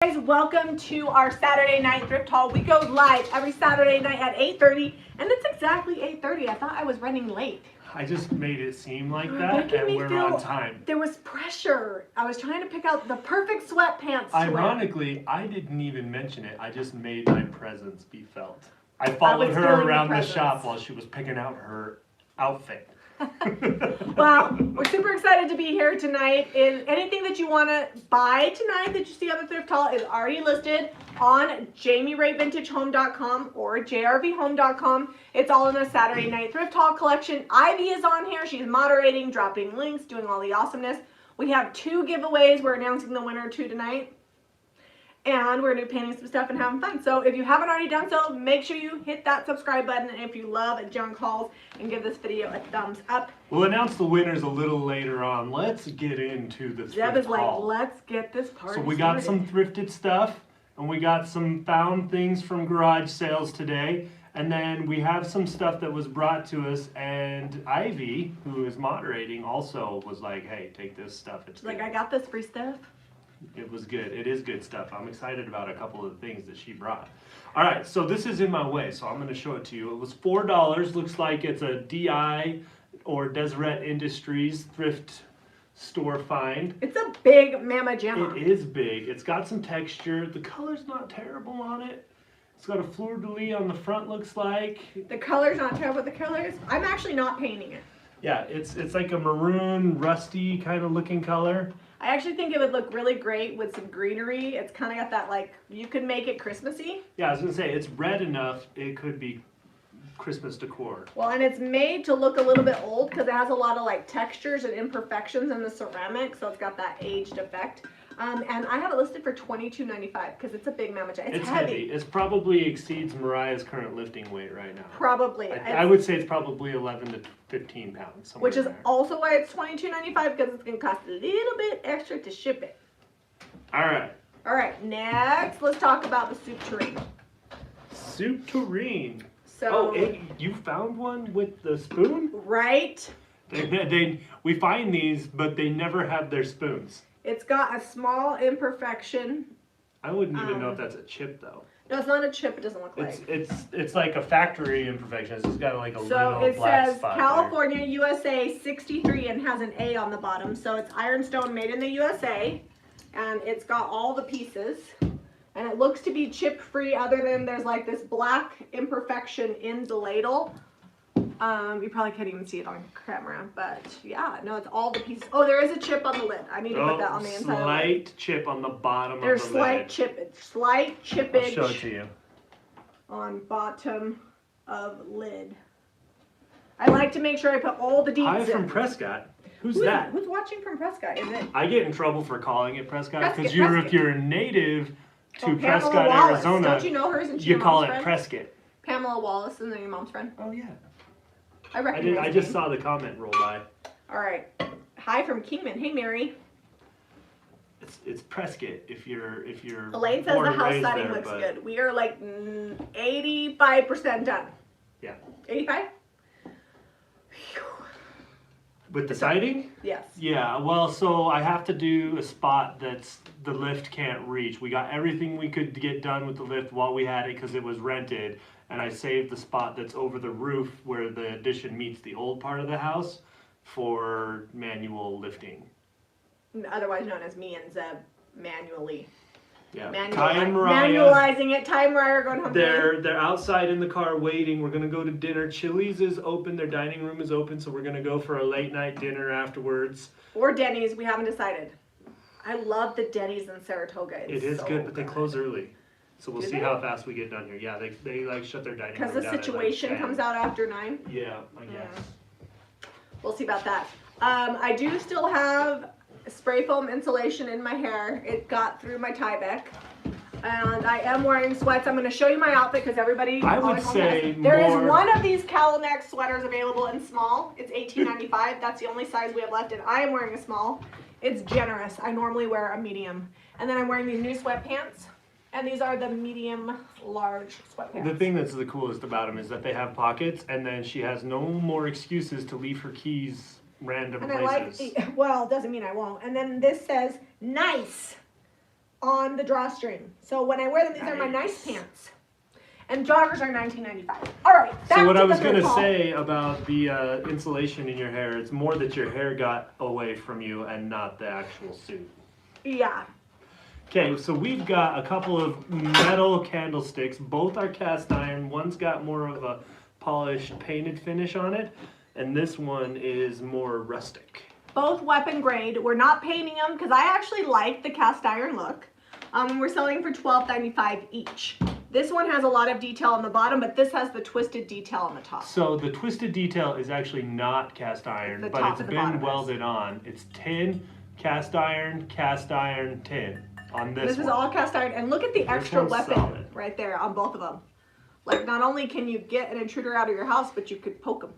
Guys, welcome to our Saturday night thrift haul. We go live every Saturday night at 8:30, and it's exactly 8:30. I thought I was running late. I just made it seem like that, and we're on time. There was pressure. I was trying to pick out the perfect sweatpants to Ironically, I didn't even mention it. I just made my presence be felt. I followed her around the shop while she was picking out her outfit. Well, we're super excited to be here tonight. Anything that you want to buy tonight that you see on the thrift haul is already listed on JamiRayVintageHome.com or JRVHome.com. It's all in the Saturday night thrift haul collection. Ivy is on here. She's moderating, dropping links, doing all the awesomeness. We have 2 giveaways. We're announcing the winner 2 tonight. And we're going to be painting some stuff and having fun. So if you haven't already done so, make sure you hit that subscribe button. And if you love junk hauls, and give this video a thumbs up. We'll announce the winners a little later on. Let's get into the thrift Deb is haul. like, let's get this party So we got some thrifted stuff, and we got some found things from garage sales today. And then we have some stuff that was brought to us, and Ivy, who is moderating, also was like, hey, take this stuff. It's like, I got this free stuff. It was good. It is good stuff. I'm excited about a couple of the things that she brought. All right, so this is in my way, so I'm going to show it to you. It was $4. Looks like it's a DI or Deseret Industries thrift store find. It's a big mama jamma. It is big. It's got some texture. The color's not terrible on it. It's got a fleur-de-lis on the front, looks like. The color's not terrible. The colors, I'm actually not painting it. Yeah, it's like a maroon, rusty kind of looking color. I actually think it would look really great with some greenery. It's kind of got that, like, you could make it Christmassy. Yeah, I was going to say, it's red enough, it could be Christmas decor. Well, and it's made to look a little bit old because it has a lot of, like, textures and imperfections in the ceramic, so it's got that aged effect. And I have it listed for $22.95 because it's a big mama jamma. It's heavy. It probably exceeds Mariah's current lifting weight right now. Probably. I would say it's probably 11 to 15 pounds. Which is also why it's $22.95 because it's going to cost a little bit extra to ship it. All right. All right, next let's talk about the soup tureen. Soup tureen. So, you found one with the spoon? Right. We find these, but they never have their spoons. It's got a small imperfection. I wouldn't even know if that's a chip though. No, it's not a chip. It doesn't look like. It's like a factory imperfection. It's got like a little So it black says spot California, USA 63 and has an A on the bottom. So it's ironstone made in the USA, and it's got all the pieces. And it looks to be chip free other than there's like this black imperfection in the ladle. You probably can't even see it on camera, but yeah, no, it's all the pieces. Oh, there is a chip on the lid. I need to put that on the inside. Slight chip on the bottom There's of the lid. slight chippage. I'll show it to you. On bottom of lid. I like to make sure I put all the deets Hi in. from Prescott. Who's that? Who's watching from Prescott? Is it? I get in trouble for calling it Prescott because Prescott. if you're a native to Pamela Prescott, Wallace. Arizona, Don't you know her? Isn't she you your call mom's it friend? Prescott. Pamela Wallace, isn't your mom's friend? Oh yeah. I recognize I just saw the comment roll by. All right. Hi from Kingman. Hey, Mary. It's Prescott if you're Elaine says born the and house raised siding there, looks but good. We are like 85% done. Yeah. 85? With the siding? Yes. Yeah, well, so I have to do a spot that's the lift can't reach. We got everything we could get done with the lift while we had it because it was rented, and I saved the spot that's over the roof where the addition meets the old part of the house for manual lifting. Otherwise known as me and Zeb manually. Yeah. Ty and Moriah. Manualizing it. Ty and Moriah are going home. They're outside in the car waiting. We're gonna go to dinner. Chili's is open. Their dining room is open, so we're gonna go for a late night dinner afterwards. Or Denny's. We haven't decided. I love the Denny's in Saratoga. It is so good, but they close early. So we'll see how fast we get done here. Yeah, they like shut their dining room down. Because the situation at like comes out after 9? Yeah, I guess. We'll see about that. I do still have spray foam insulation in my hair. It got through my Tyvek. And I am wearing sweats. I'm going to show you my outfit because everybody... I would say there is one of these cowl neck sweaters available in small. It's $18.95. That's the only size we have left, and I am wearing a small. It's generous. I normally wear a medium. And then I'm wearing these new sweatpants. And these are the medium large sweatpants. The thing that's the coolest about them is that they have pockets, and then she has no more excuses to leave her keys random places. Well, it doesn't mean I won't. And then this says nice. on the drawstring. So when I wear them, these are my nice pants. And joggers are $19.95. All right. So what I was going to say about the insulation in your hair, it's more that your hair got away from you and not the actual suit. Yeah. Okay, so we've got a couple of metal candlesticks. Both are cast iron. One's got more of a polished painted finish on it, and this one is more rustic. Both weapon grade. We're not painting them because I actually like the cast iron look. We're selling for $12.95 each. This one has a lot of detail on the bottom, but this has the twisted detail on the top. So the twisted detail is actually not cast iron, but it's been welded on. It's tin, cast iron, tin on this one. This is all cast iron, and look at the extra weapon right there on both of them. Like, not only can you get an intruder out of your house, but you could poke them.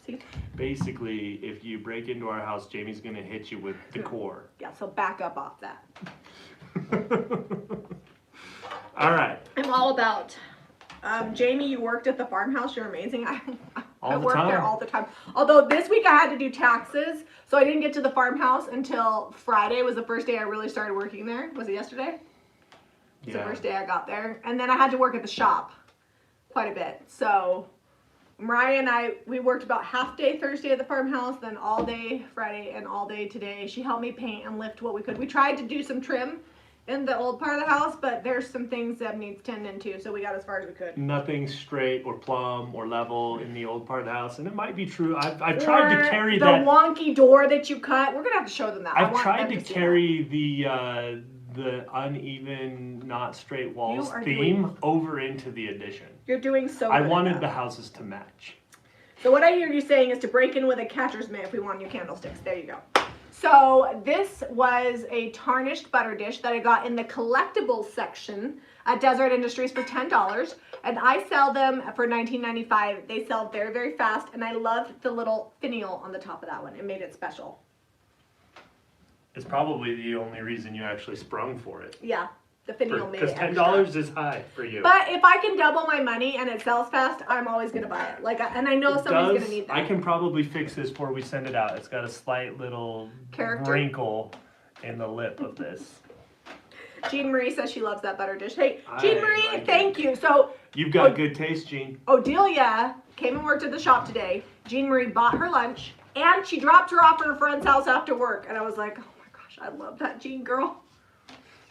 See? Basically, if you break into our house, Jamie's going to hit you with decor. Yeah, so back up off that. All right. I'm all about. Jami, you worked at the farmhouse. You're amazing. I work there all the time. Although this week I had to do taxes, so I didn't get to the farmhouse until Friday was the first day I really started working there. Was it yesterday? It's the first day I got there. And then I had to work at the shop quite a bit. So Moriah and I, we worked about half day Thursday at the farmhouse, then all day Friday and all day today. She helped me paint and lift what we could. We tried to do some trim in the old part of the house, but there's some things that needs tending to, so we got as far as we could. Nothing straight or plumb or level in the old part of the house, and it might be true. I've tried to carry that. The wonky door that you cut. We're gonna have to show them that. I've tried to carry the uneven, not straight walls theme over into the addition. You're doing so good. I wanted the houses to match. So what I hear you saying is to break in with a catcher's mitt if we want new candlesticks. There you go. So this was a tarnished butter dish that I got in the collectibles section at Desert Industries for $10, and I sell them for $19.95. They sell very, very fast, and I loved the little finial on the top of that one. It made it special. It's probably the only reason you actually sprung for it. Yeah, the finial made it extra. Because $10 is high for you. But if I can double my money and it sells fast, I'm always gonna buy it. Like, and I know somebody's gonna need that. I can probably fix this before we send it out. It's got a slight little wrinkle in the lip of this. Jean Marie says she loves that butter dish. Hey, Jean Marie, thank you. So you've got good taste, Jean. Odelia came and worked at the shop today. Jean Marie bought her lunch and she dropped her off at her friend's house after work. And I was like, oh my gosh, I love that Jean girl.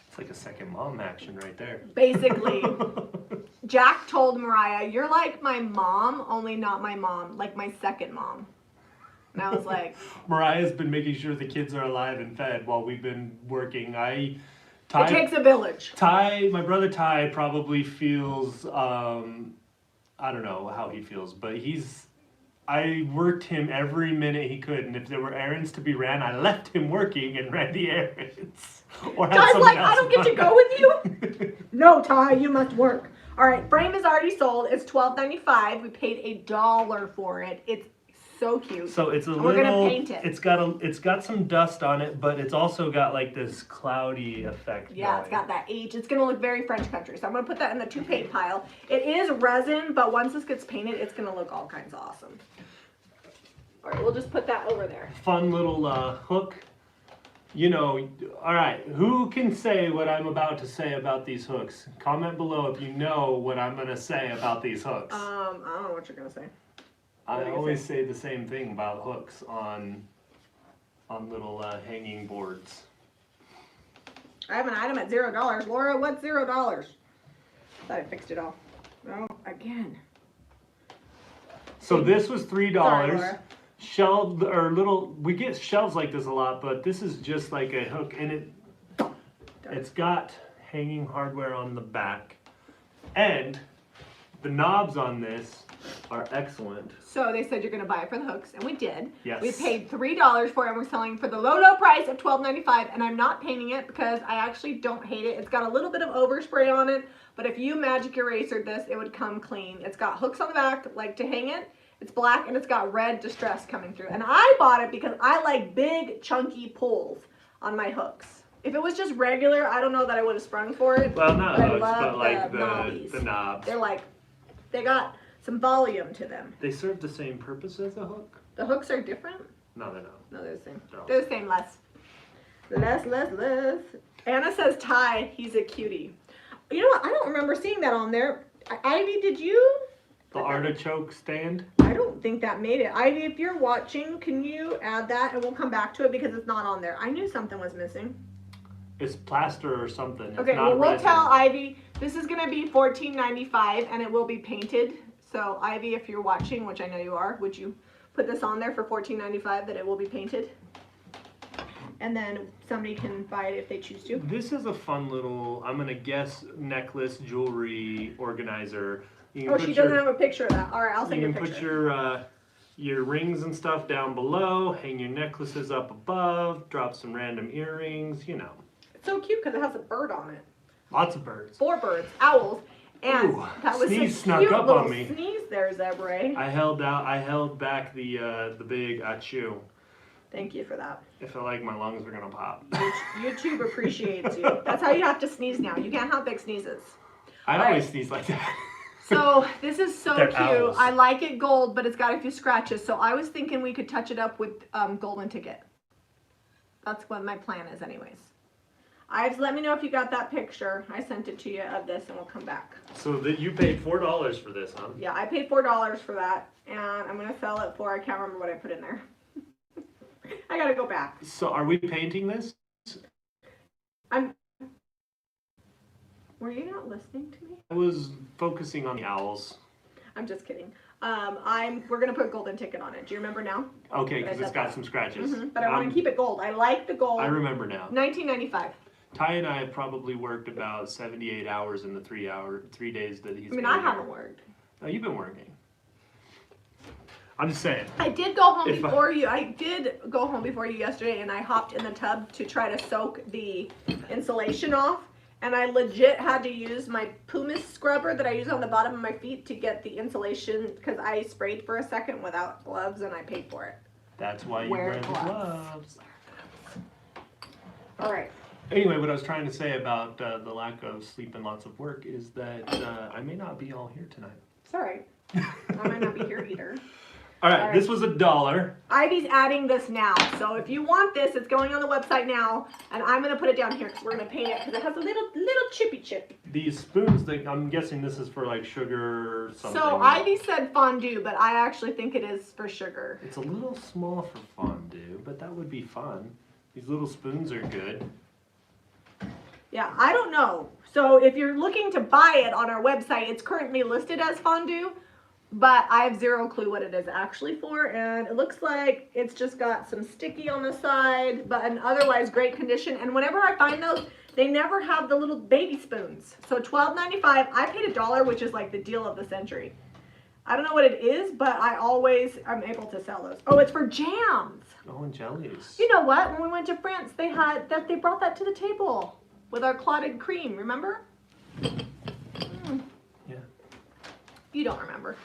It's like a second mom action right there. Basically. Jack told Moriah, you're like my mom, only not my mom, like my second mom. And I was like... Moriah's been making sure the kids are alive and fed while we've been working. It takes a village. My brother Ty probably feels, I don't know how he feels, but I worked him every minute he could, and if there were errands to be ran, I left him working and ran the errands. Or had Ty's like, I don't get to go with you? No, Ty, you must work. All right, frame is already sold. It's $12.95. We paid $1 for it. It's so cute. So it's we're gonna paint it. It's got some dust on it, but it's also got like this cloudy effect. Yeah, going. It's got that age. It's gonna look very French country. So I'm gonna put that in the to-paint pile. It is resin, but once this gets painted, it's gonna look all kinds of awesome. All right, we'll just put that over there. Fun little hook. You know, all right, who can say what I'm about to say about these hooks? Comment below if you know what I'm gonna say about these hooks. I don't know what you're gonna say. I always say the same thing about hooks on little hanging boards. I have an item at $0. Laura, what's $0? Thought I fixed it all. No, again. So this was $3. Sorry, Laura. Shelved or little. We get shelves like this a lot, but this is just like a hook, and it's got hanging hardware on the back, and the knobs on this are excellent. So they said you're going to buy it for the hooks, and we did. Yes. We paid $3 for it, and we're selling for the low price of $12.95, and I'm not painting it because I actually don't hate it. It's got a little bit of overspray on it, but if you magic erasered this, it would come clean. It's got hooks on the back, like to hang it. It's black, and it's got red distress coming through. And I bought it because I like big, chunky pulls on my hooks. If it was just regular, I don't know that I would have sprung for it. Well, not hooks, but like the knobs. They're like, they got some volume to them. They serve the same purpose as a hook? The hooks are different? No, they're not. No, they're the same. No. They're the same, less. Less. Anna says Ty, he's a cutie. You know what? I don't remember seeing that on there. Ivy, did you? The artichoke stand? I don't think that made it. Ivy, if you're watching, can you add that and we'll come back to it because it's not on there. I knew something was missing. It's plaster or something. It's Okay, not well, we'll resin. tell Ivy this is going to be $14.95 and it will be painted. So, Ivy, if you're watching, which I know you are, would you put this on there for $14.95 that it will be painted? And then somebody can buy it if they choose to. This is a fun little, I'm going to guess, necklace jewelry organizer. Oh, she doesn't have a picture of that. All right, I'll send you a You can picture. put your rings and stuff down below, hang your necklaces up above, drop some random earrings, you know. It's so cute because it has a bird on it. Lots of birds. 4 birds, owls, and Ooh, that was sneeze a snuck cute up little on me. sneeze there, Zebra. I held back the big achoo. Thank you for that. I felt like my lungs were gonna pop. YouTube appreciates you. That's how you have to sneeze now. You can't have big sneezes. I All always right. sneeze like that. So this is so They're cute. owls. I like it gold, but it's got a few scratches. So I was thinking we could touch it up with golden ticket. That's what my plan is anyways. Ives, let me know if you got that picture. I sent it to you of this and we'll come back. So that you paid $4 for this, huh? Yeah, I paid $4 for that and I'm going to sell it for, I can't remember what I put in there. I got to go back. So are we painting this? Were you not listening to me? I was focusing on the owls. I'm just kidding. We're gonna put golden ticket on it. Do you remember now? Okay, But I because it's said got that. some scratches. But I want to keep it gold. I like the gold. I remember now. $19.95. Ty and I have probably worked about 78 hours in the 3 days that he's I mean, been I here. haven't worked. No, you've been working. I'm just saying. I did go home If I- before you. I did go home before you yesterday, and I hopped in the tub to try to soak the insulation off. And I legit had to use my pumice scrubber that I use on the bottom of my feet to get the insulation because I sprayed for a second without gloves and I paid for it. That's why you Wear wear the gloves. gloves. All right. Anyway, what I was trying to say about the lack of sleep and lots of work is that I may not be all here tonight. It's all right. I might not be here either. All right, All right. this was $1. Ivy's adding this now. So if you want this, it's going on the website now. And I'm going to put it down here because we're going to paint it because it has a little chippy chip. These spoons, I'm guessing this is for like sugar or something. So Ivy said fondue, but I actually think it is for sugar. It's a little small for fondue, but that would be fun. These little spoons are good. Yeah, I don't know. So if you're looking to buy it on our website, it's currently listed as fondue, but I have zero clue what it is actually for. And it looks like it's just got some sticky on the side, but an otherwise great condition. And whenever I find those, they never have the little baby spoons. So $12.95, I paid $1, which is like the deal of the century. I don't know what it is, but I always am able to sell those. Oh, it's for jams. Oh, and jellies. You know what? When we went to France, they had that. They brought that to the table with our clotted cream. Remember? Yeah. You don't remember.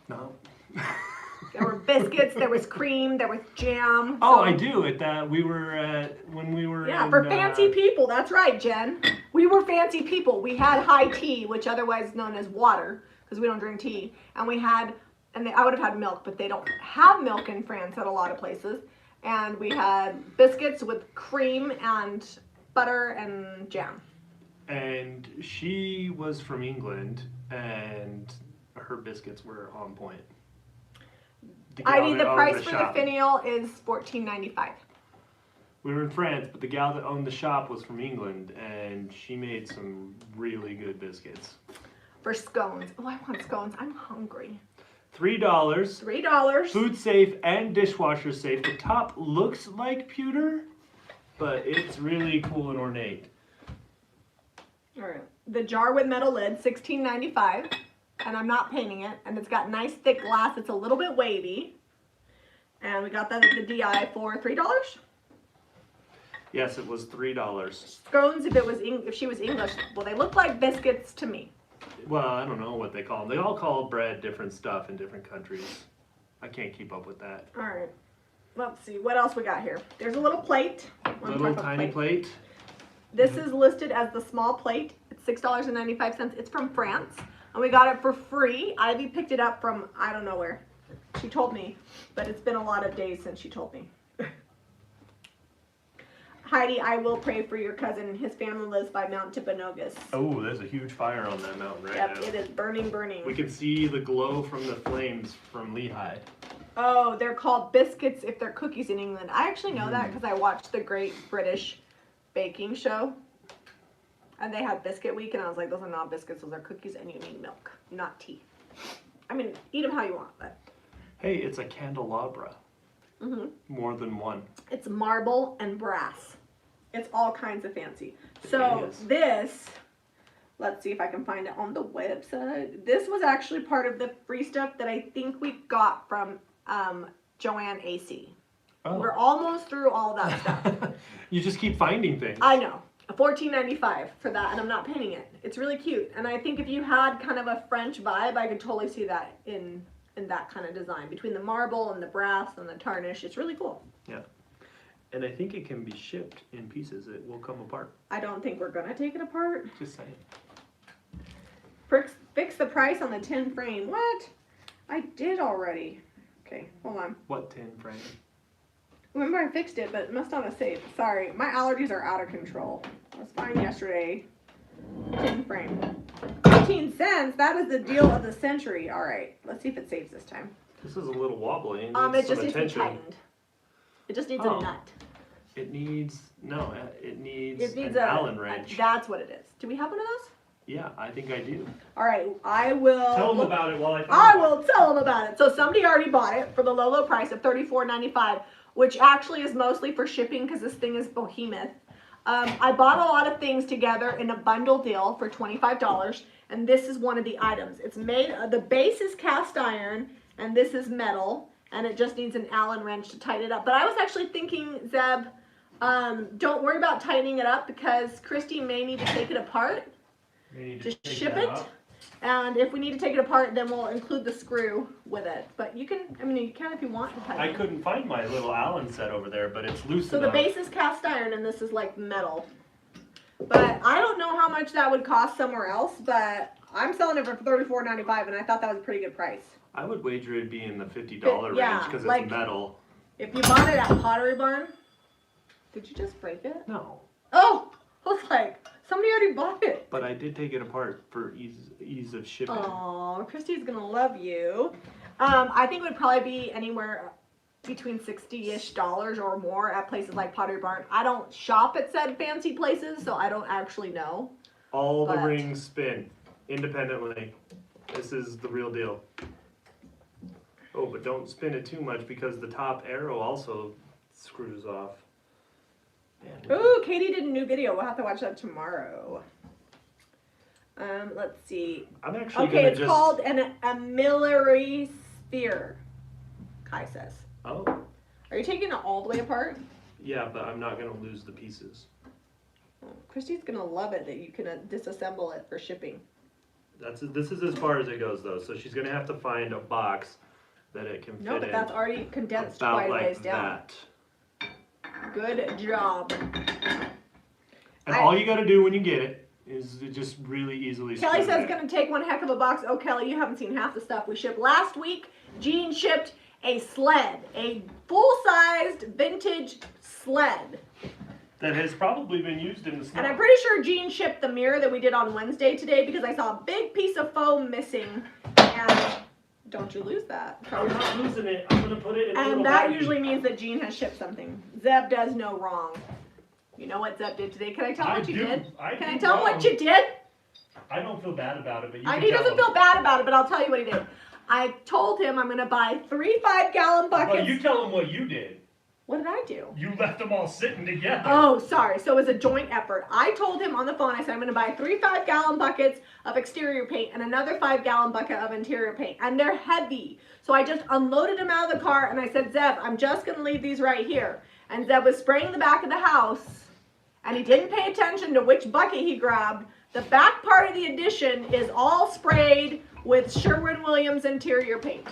No. There were biscuits. There was cream. There was jam. Oh, So- I do. At that, we were when we were. Yeah, in, for fancy people. That's right, Jen. We were fancy people. We had high tea, which otherwise known as water, because we don't drink tea, and we had. I would have had milk, but they don't have milk in France at a lot of places. And we had biscuits with cream and butter and jam. And she was from England, and her biscuits were on point. The Ivy, the gal that price owned for shop. the finial is $14.95. We were in France, but the gal that owned the shop was from England, and she made some really good biscuits. For scones. Oh, I want scones. I'm hungry. $3. $3. Food safe and dishwasher safe. The top looks like pewter, but it's really cool and ornate. All right. The jar with metal lid, $16.95. And I'm not painting it. And it's got nice thick glass. It's a little bit wavy. And we got that at the DI for $3. Yes, it was $3. Scones, if she was English, well, they look like biscuits to me. Well, I don't know what they call them. They all call bread different stuff in different countries. I can't keep up with that. All right. Let's see. What else we got here? There's a little plate. Little tiny plate. This is listed as the small plate. It's $6.95. It's from France. And we got it for free. Ivy picked it up from, I don't know where. She told me, but it's been a lot of days since she told me. Heidi, I will pray for your cousin. His family lives by Mount Timpanogos. Oh, there's a huge fire on that mountain right Yep, now. it is burning, burning. We can see the glow from the flames from Lehi. Oh, they're called biscuits if they're cookies in England. I actually know that because I watched the Great British Baking Show. And they had biscuit week, and I was like, those are not biscuits, those are cookies, and you need milk, not tea. I mean, eat them how you want, but. Hey, it's a candelabra. More than one. It's marble and brass. It's all kinds of fancy. So this, let's see if I can find it on the website. This was actually part of the free stuff that I think we got from Joanne AC. Oh. We're almost through all that stuff. You just keep finding things. I know. $14.95 for that, and I'm not painting it. It's really cute, and I think if you had kind of a French vibe, I could totally see that in that kind of design between the marble and the brass and the tarnish. It's really cool. Yeah, and I think it can be shipped in pieces. It will come apart. I don't think we're gonna take it apart. Just saying. Fix the price on the 10 frame. What? I did already. Okay, hold on. What 10 frame? Remember I fixed it, but it must not have saved. Sorry, my allergies are out of control. I was fine yesterday. 10 frame. 15 cents? That is the deal of the century. Alright, let's see if it saves this time. This is a little wobbly. It It needs just some needs to be attention. tightened. It just needs a nut. It needs, no, it needs, It needs an Allen wrench. That's what it is. Do we have one of those? Yeah, I think I do. Alright, I will... Tell them about it while I I will tell them about it. So somebody already bought it for the low, low price of $34.95, which actually is mostly for shipping because this thing is behemoth. I bought a lot of things together in a bundle deal for $25, and this is one of the items. It's made, the base is cast iron, and this is metal, and it just needs an Allen wrench to tighten it up. But I was actually thinking, Zeb, don't worry about tightening it up because Christy may need to take it apart. Just ship it. And if we need to take it apart, then we'll include the screw with it. But you can, I mean, you can if you want to tighten I it. couldn't find my little Allen set over there, but it's loose So enough. the base is cast iron and this is like metal. But I don't know how much that would cost somewhere else, but I'm selling it for $34.95 and I thought that was a pretty good price. I would wager it'd be in the $50 Yeah, range because like- it's metal. If you bought it at Pottery Barn, did you just break it? No, Oh, I was like, somebody already bought it. but I did take it apart for ease of shipping. Oh, Christy's gonna love you. I think it would probably be anywhere between $60-ish or more at places like Pottery Barn. I don't shop at said fancy places, so I don't actually know. All the But- rings spin independently. This is the real deal. Oh, but don't spin it too much because the top arrow also screws off. Man, Ooh, Katie did a new video. We'll have to watch that tomorrow. Let's see. I'm actually Okay, gonna it's just. called an amillary sphere, Kai says. Oh, Are you taking it all the way apart? yeah, but I'm not gonna lose the pieces. Oh, Christy's gonna love it that you can disassemble it for shipping. This is as far as it goes though. So she's gonna have to find a box that it can fit No, but in. that's already condensed about quite a like ways down. that. Good job. And all you gotta do when you get it is to just really easily. Kelly screw says it. gonna take one heck of a box. Oh, Kelly, you haven't seen half the stuff we shipped. Last week, Jean shipped a sled, a full-sized vintage sled. That has probably been used in the snow. And I'm pretty sure Jean shipped the mirror that we did on Wednesday today because I saw a big piece of foam missing. And don't you lose that. I'm not losing it. I'm gonna put it in a little And that baggie. usually means that Jean has shipped something. Zeb does no wrong. You know what Zeb did today? Can I tell him what you did? Can I tell him what you did? I don't feel bad about it, but you He doesn't feel bad about it, but I'll tell you what he did. I told him I'm going to buy 3 5-gallon buckets. Well, you tell him what you did. What did I do? You left them all sitting together. Oh, sorry. So it was a joint effort. I told him on the phone, I said, I'm going to buy 3 5-gallon buckets of exterior paint and another 5-gallon bucket of interior paint. And they're heavy. So I just unloaded them out of the car and I said, Zeb, I'm just going to leave these right here. And Zeb was spraying the back of the house and he didn't pay attention to which bucket he grabbed. The back part of the addition is all sprayed with Sherwin-Williams interior paint.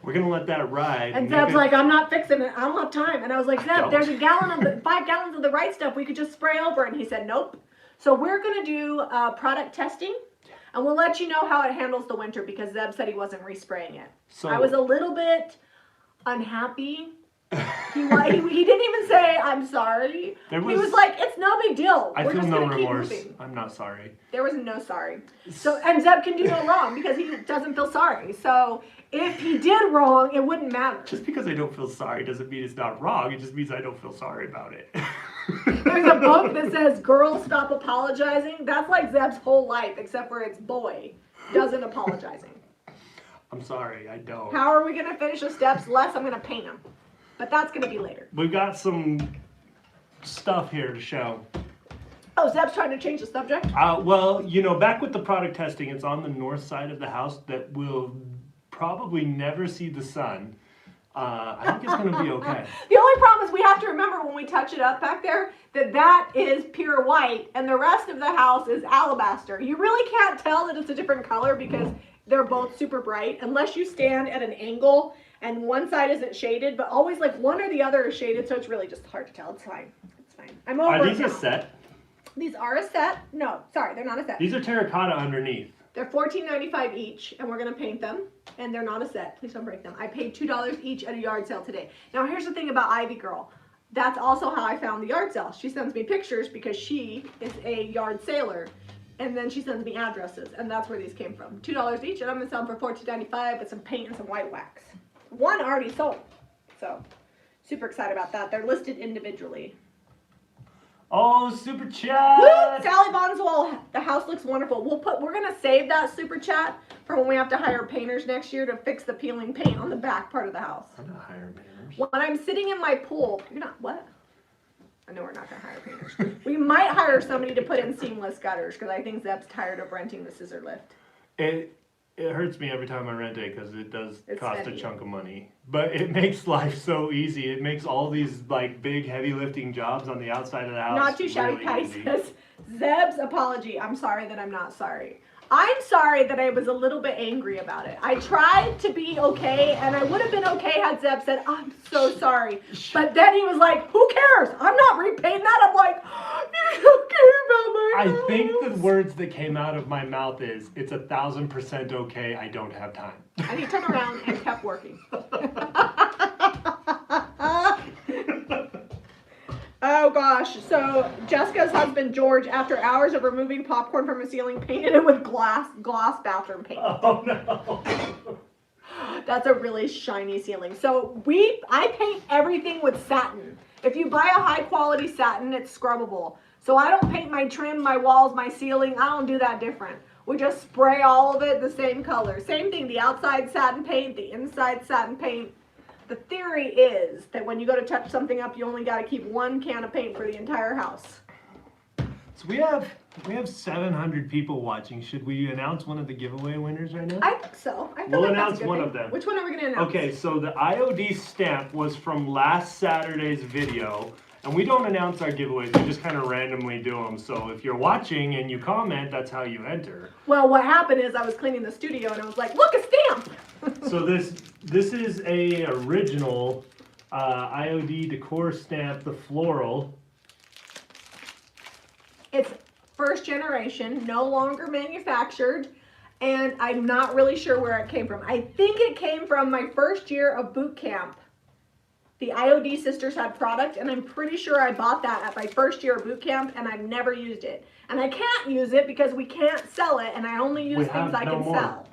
We're gonna let that ride. And Zeb's like, I'm not fixing it. I don't have time. And I was like, Zeb, Don't. there's a gallon of the 5 gallons of the right stuff. We could just spray over it. And he said, nope. So we're going to do product testing. And we'll let you know how it handles the winter because Zeb said he wasn't respraying it. So I was a little bit unhappy He didn't even say, I'm sorry. He was like, it's no big deal. I We're feel just no gonna keep remorse. moving. I'm not sorry. There was no sorry. So, and Zeb can do no wrong because he doesn't feel sorry. So if he did wrong, it wouldn't matter. Just because I don't feel sorry doesn't mean it's not wrong. It just means I don't feel sorry about it. There's a book that says, girls stop apologizing. That's like Zeb's whole life, except for it's boy doesn't apologizing. I'm sorry, I don't. How are we going to finish the steps? Less, I'm going to paint them. But that's going to be later. We've got some stuff here to show. Oh, Zeb's trying to change the subject? Well, you know, back with the product testing, it's on the north side of the house that will probably never see the sun. I think it's going to be okay. The only problem is we have to remember when we touch it up back there that is pure white and the rest of the house is alabaster. You really can't tell that it's a different color because they're both super bright unless you stand at an angle and one side isn't shaded, but always like one or the other is shaded, so it's really just hard to tell. It's fine. It's fine. I'm over Are these it a now. set? These are a set. No, sorry, they're not a set. These are terracotta underneath. They're $14.95 each, and we're going to paint them, and they're not a set. Please don't break them. I paid $2 each at a yard sale today. Now, here's the thing about Ivy Girl. That's also how I found the yard sale. She sends me pictures because she is a yard sailor, and then she sends me addresses, and that's where these came from. $2 each, and I'm going to sell them for $14.95 with some paint and some white wax. One already sold, so super excited about that. They're listed individually. Oh, super chat! Woo! Sally Bondswell, the house looks wonderful. We're gonna save that super chat for when we have to hire painters next year to fix the peeling paint on the back part of the house. I'm not hiring painters. When I'm sitting in my pool, you're not what? I know we're not gonna hire painters. We might hire somebody to put in seamless gutters because I think Zeb's tired of renting the scissor lift. It hurts me every time I rent it because it does cost heavy. a chunk of money. But it makes life so easy. It makes all these like big heavy lifting jobs on the outside of the house Not too shabby. really Patty easy. says, Zeb's apology. I'm sorry that I'm not sorry. I'm sorry that I was a little bit angry about it. I tried to be okay, and I would have been okay had Zeb said, I'm so sorry. But then he was like, who cares? I'm not repainting that. I'm like, you don't care about my I house. think the words that came out of my mouth is, it's 1,000% okay, I don't have time. And he turned around and kept working. Oh gosh, so Jessica's husband George, after hours of removing popcorn from a ceiling, painted it with gloss bathroom paint. Oh no. That's a really shiny ceiling. So I paint everything with satin. If you buy a high quality satin, it's scrubbable. So I don't paint my trim, my walls, my ceiling. I don't do that different. We just spray all of it the same color. Same thing, the outside satin paint, the inside satin paint. The theory is that when you go to touch something up, you only got to keep one can of paint for the entire house. So we have 700 people watching. Should we announce one of the giveaway winners right now? I think so. I feel We'll like that's announce a good one thing. of them. Which one are we going to announce? Okay, so the IOD stamp was from last Saturday's video. And we don't announce our giveaways, we just kind of randomly do them. So if you're watching and you comment, that's how you enter. Well, what happened is I was cleaning the studio and I was like, look, a stamp! So this is a original IOD decor stamp, the floral. It's first generation, no longer manufactured, and I'm not really sure where it came from. I think it came from my first year of boot camp. The IOD sisters had product, and I'm pretty sure I bought that at my first year of boot camp, and I've never used it. And I can't use it because we can't sell it, and I only use things I can sell.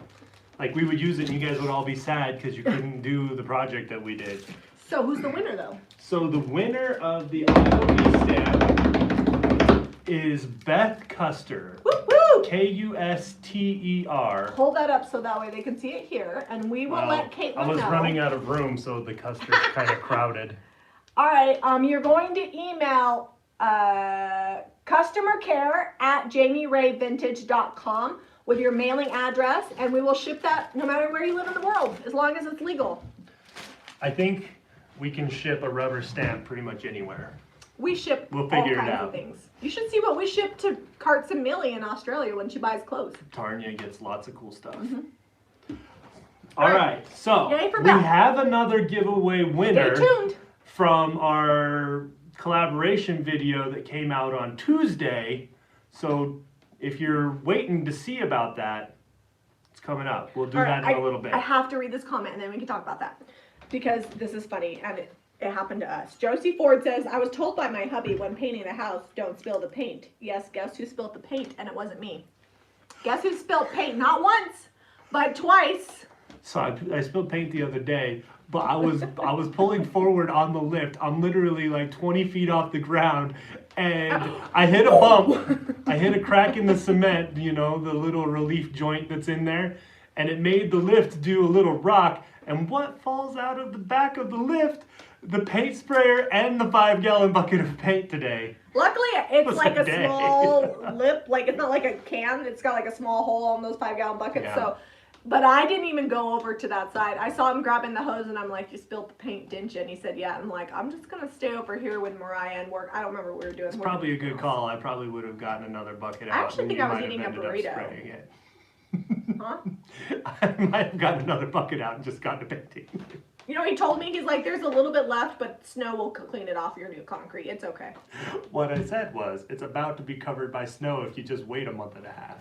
Like we would use it and you guys would all be sad because you couldn't do the project that we did. So who's the winner though? So the winner of the IOD stamp is Beth Custer. Woo woo! Kuster. Hold that up so that way they can see it here, and we will let Caitlin know. I was running out of room, so the Custer's kind of crowded. All right, you're going to email customer care at jamirayvintage.com with your mailing address, and we will ship that no matter where you live in the world, as long as it's legal. I think we can ship a rubber stamp pretty much anywhere. We ship We'll figure all it kinds out. of things. You should see what we ship to Carts and Millie in Australia when she buys clothes. Tarnia gets lots of cool stuff. Mm-hmm. All right, so Yay for we Beth. have another giveaway winner Stay tuned. from our collaboration video that came out on Tuesday. So if you're waiting to see about that, it's coming up. We'll do All that right, in a little bit. I have to read this comment and then we can talk about that because this is funny and It happened to us. Josie Ford says, I was told by my hubby when painting a house, don't spill the paint. Yes, guess who spilled the paint? And it wasn't me. Guess who spilled paint? Not once, but twice. So I spilled paint the other day, but I was pulling forward on the lift. I'm literally like 20 feet off the ground, and I hit a bump. I hit a crack in the cement, you know, the little relief joint that's in there, and it made the lift do a little rock. And what falls out of the back of the lift? The paint sprayer and the 5-gallon bucket of paint today. Luckily, it's like a day. small lip, like it's not like a can. It's got like a small hole on those 5-gallon buckets. Yeah. So, but I didn't even go over to that side. I saw him grabbing the hose, and I'm like, "You spilled the paint, didn't you?" And he said, "Yeah." I'm like, "I'm just gonna stay over here with Moriah and work." I don't remember what we were doing. It's probably a good call. I probably would have gotten another bucket out. I actually and think you I was might have eating a ended up burrito. spraying it. Huh? I might have gotten another bucket out and just gotten a painting. You know, he told me, he's like, "There's a little bit left, but snow will clean it off your new concrete. It's okay." What I said was, it's about to be covered by snow if you just wait a month and a half.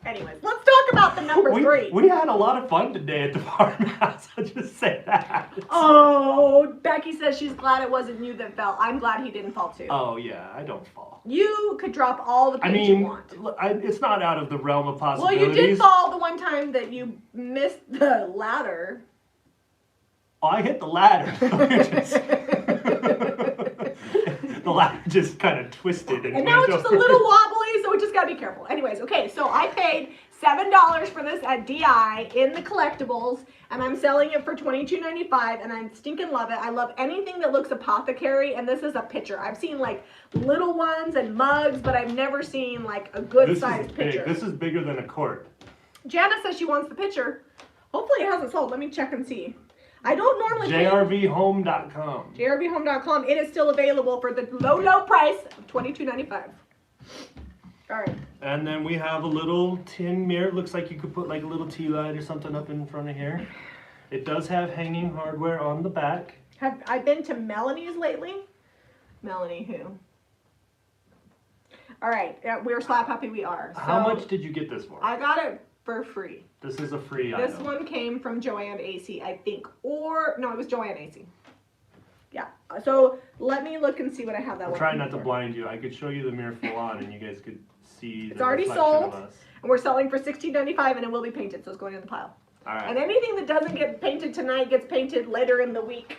Anyways, let's talk about the number 3. We had a lot of fun today at the farmhouse. I'll just say that. Oh, Becky says she's glad it wasn't you that fell. I'm glad he didn't fall too. Oh yeah, I don't fall. You could drop all the I paint you mean, want. it's not out of the realm of Well, possibilities. you did fall the one time that you missed the ladder. Oh, I hit the ladder. The ladder just kind of twisted And now went it's just a over. little wobbly, so we just gotta be careful. Anyways, okay, so I paid $7 for this at DI in the collectibles, and I'm selling it for $22.95, and I stinking love it. I love anything that looks apothecary, and this is a pitcher. I've seen like little ones and mugs, but I've never seen like a good sized pitcher. This is bigger than a quart. Jana says she wants the pitcher. Hopefully it hasn't sold. Let me check and see. I don't normally pay. JRVHome.com. JRVHome.com. It is still available for the low price of $22.95. All right. And then we have a little tin mirror. It looks like you could put like a little tea light or something up in front of here. It does have hanging hardware on the back. Have I been to Melanie's lately? Melanie who? All right. Yeah, we're slap happy we are. So How much did you get this for? I got it for free. This is a free This item. one came from Joanne AC, I think. Or, no, it was Joanne AC. Yeah. So let me look and see what I have that I'm one. trying not to blind you. I could show you the mirror full on and you guys could see It's the already reflection sold. of us. And we're selling for $16.95, and it will be painted, so it's going in the pile. All right. And anything that doesn't get painted tonight gets painted later in the week.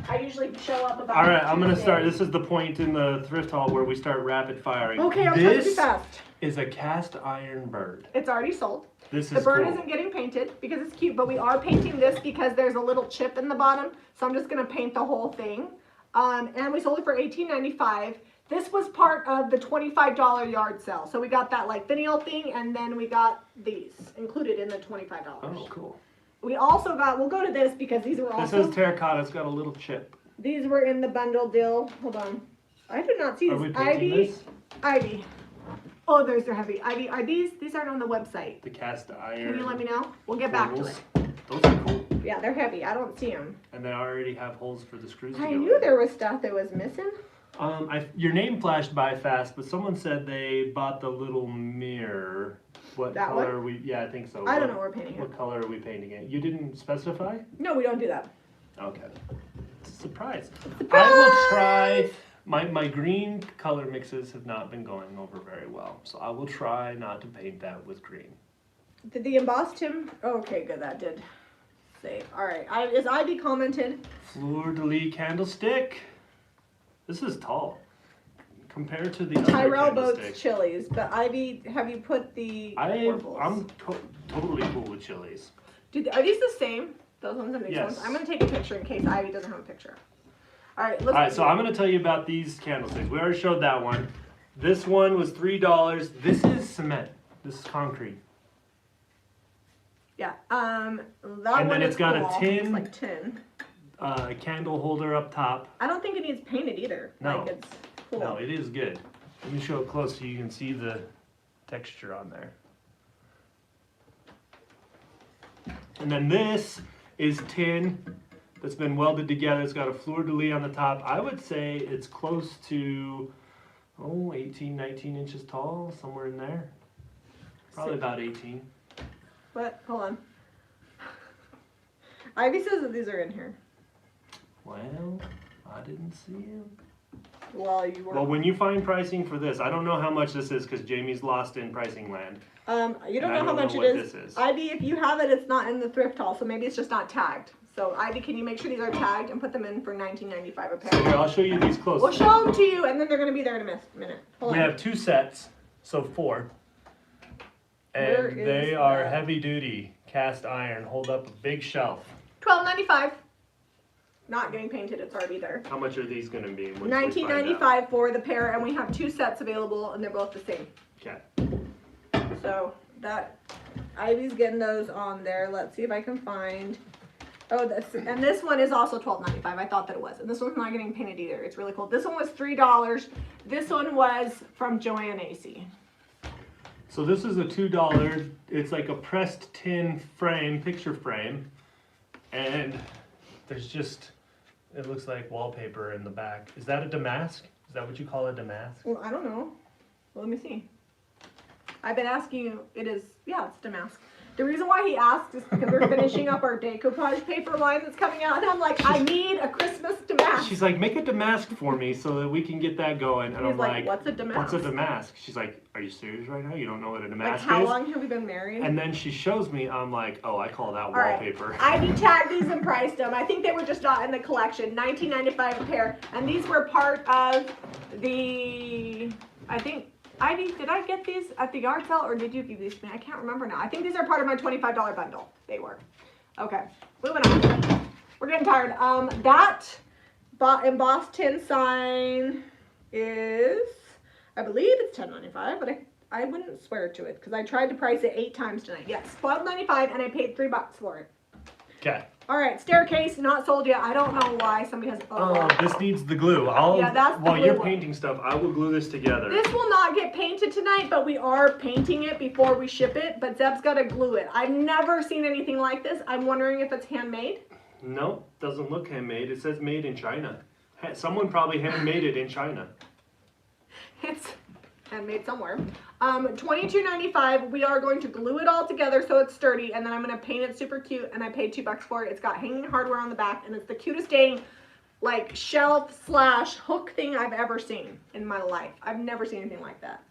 I usually show up about All right, I'm going to Tuesday. start. This is the point in the thrift haul where we start rapid firing. Okay, I'm trying to be This fast. is a cast iron bird. It's already sold. This The is bird cool. isn't getting painted because it's cute, but we are painting this because there's a little chip in the bottom. So I'm just going to paint the whole thing. And we sold it for $18.95. This was part of the $25 yard sale. So we got that like finial thing, and then we got these included in the $25. Oh, cool. We also got, we'll go to this because these were This also, is terracotta. It's got a little chip. these were in the bundle deal. Hold on. I did not see Are we this. painting Ivy. this? Ivy. Oh, those are heavy. Ivy, are these aren't on the website. The cast iron. Can you let me know? We'll get back to holes. it. Those are cool. Yeah, they're heavy. I don't see them. And they already have holes for the screws to I go knew in. there was stuff that was missing. Your name flashed by fast, but someone said they bought the little mirror. What That color one? are we? Yeah, I think so. I don't What- know where we're painting it. What color are we painting it? You didn't specify? No, we don't do that. Okay. It's a surprise. Surprise! I will try. My green color mixes have not been going over very well, so I will try not to paint that with green. Did the embossed him? Okay, good. That did save. All right. Is Ivy commented? Fleur de lis candlestick. This is tall compared to the other Tyrell candlestick. Boats chilies, but Ivy, have you put the warbles? I'm totally cool with chilies. Are these the same? Those ones and these Yes. ones? I'm going to take a picture in case Ivy doesn't have a picture. All right, let's All right, so I'm going to tell you about these candlesticks. We already showed that one. This one was $3. This is cement. This is concrete. Yeah. That And one then is it's got a cool. tin. It's like tin. Candle holder up top. I don't think it needs painted either. No. Like it's cool. No, it is good. Let me show it close so you can see the texture on there. And then this is tin that's been welded together. It's got a fleur de lis on the top. I would say it's close to, 18, 19 inches tall, somewhere in there. Probably about 18. What? Hold on. Ivy says that these are in here. Well, I didn't see him. Well, you were. Well, when you find pricing for this, I don't know how much this is because Jamie's lost in pricing land. You don't And I know how don't much know it what is. this is. Ivy, if you have it, it's not in the thrift haul, so maybe it's just not tagged. So Ivy, can you make sure these are tagged and put them in for $19.95 a pair? So here, I'll show you these close. We'll show them to you, and then they're going to be there in a minute. Hold We on. have 2 sets, so 4. Where And is they are that? heavy duty, cast iron, hold up a big shelf. $12.95. Not getting painted, it's already there. How much are these going to be? once we find out? $19.95 for the pair, and we have 2 sets available, and they're both the same. Okay. So that Ivy's getting those on there. Let's see if I can find. Oh, this one is also $12.95. I thought that it was, and this one's not getting painted either. It's really cool. This one was $3. This one was from Joanne AC. So this is a $2. It's like a pressed tin frame, picture frame, and there's just, it looks like wallpaper in the back. Is that a damask? Is that what you call a damask? Well, I don't know. Well, let me see. I've been asking you. It is, yeah, it's damask. The reason why he asked is because we're finishing up our decoupage paper line that's coming out, and I'm like, I need a Christmas damask. She's like, make a damask for me so that we can get that going. And He's I'm like, what's a damask? What's a damask? She's like, are you serious right now? You don't know what a Like, damask how is? long have we been married? And then she shows me, I'm like, oh, I call that All right. wallpaper. Ivy tagged these and priced them. I think they were just not in the collection. $19.95 a pair. And these were part of the, I think, Ivy, did I get these at the yard sale or did you give these to me? I can't remember now. I think these are part of my $25 bundle. They were. Okay, moving on. We're getting tired. That embossed tin sign is, I believe it's $10.95, but I wouldn't swear to it because I tried to price it 8 times tonight. Yes, $12.95 and I paid $3 for it. Okay. All right, staircase not sold yet. I don't know why somebody has. Oh, this needs the glue. Yeah, that's the while glue you're one. painting stuff, I will glue this together. This will not get painted tonight, but we are painting it before we ship it. But Zeb's got to glue it. I've never seen anything like this. I'm wondering if it's handmade. Nope, doesn't look handmade. It says made in China. Someone probably handmade it in China. It's handmade somewhere. $22.95. We are going to glue it all together so it's sturdy, and then I'm going to paint it super cute. And I paid $2 for it. It's got hanging hardware on the back, and it's the cutest dang like shelf / hook thing I've ever seen in my life. I've never seen anything like that.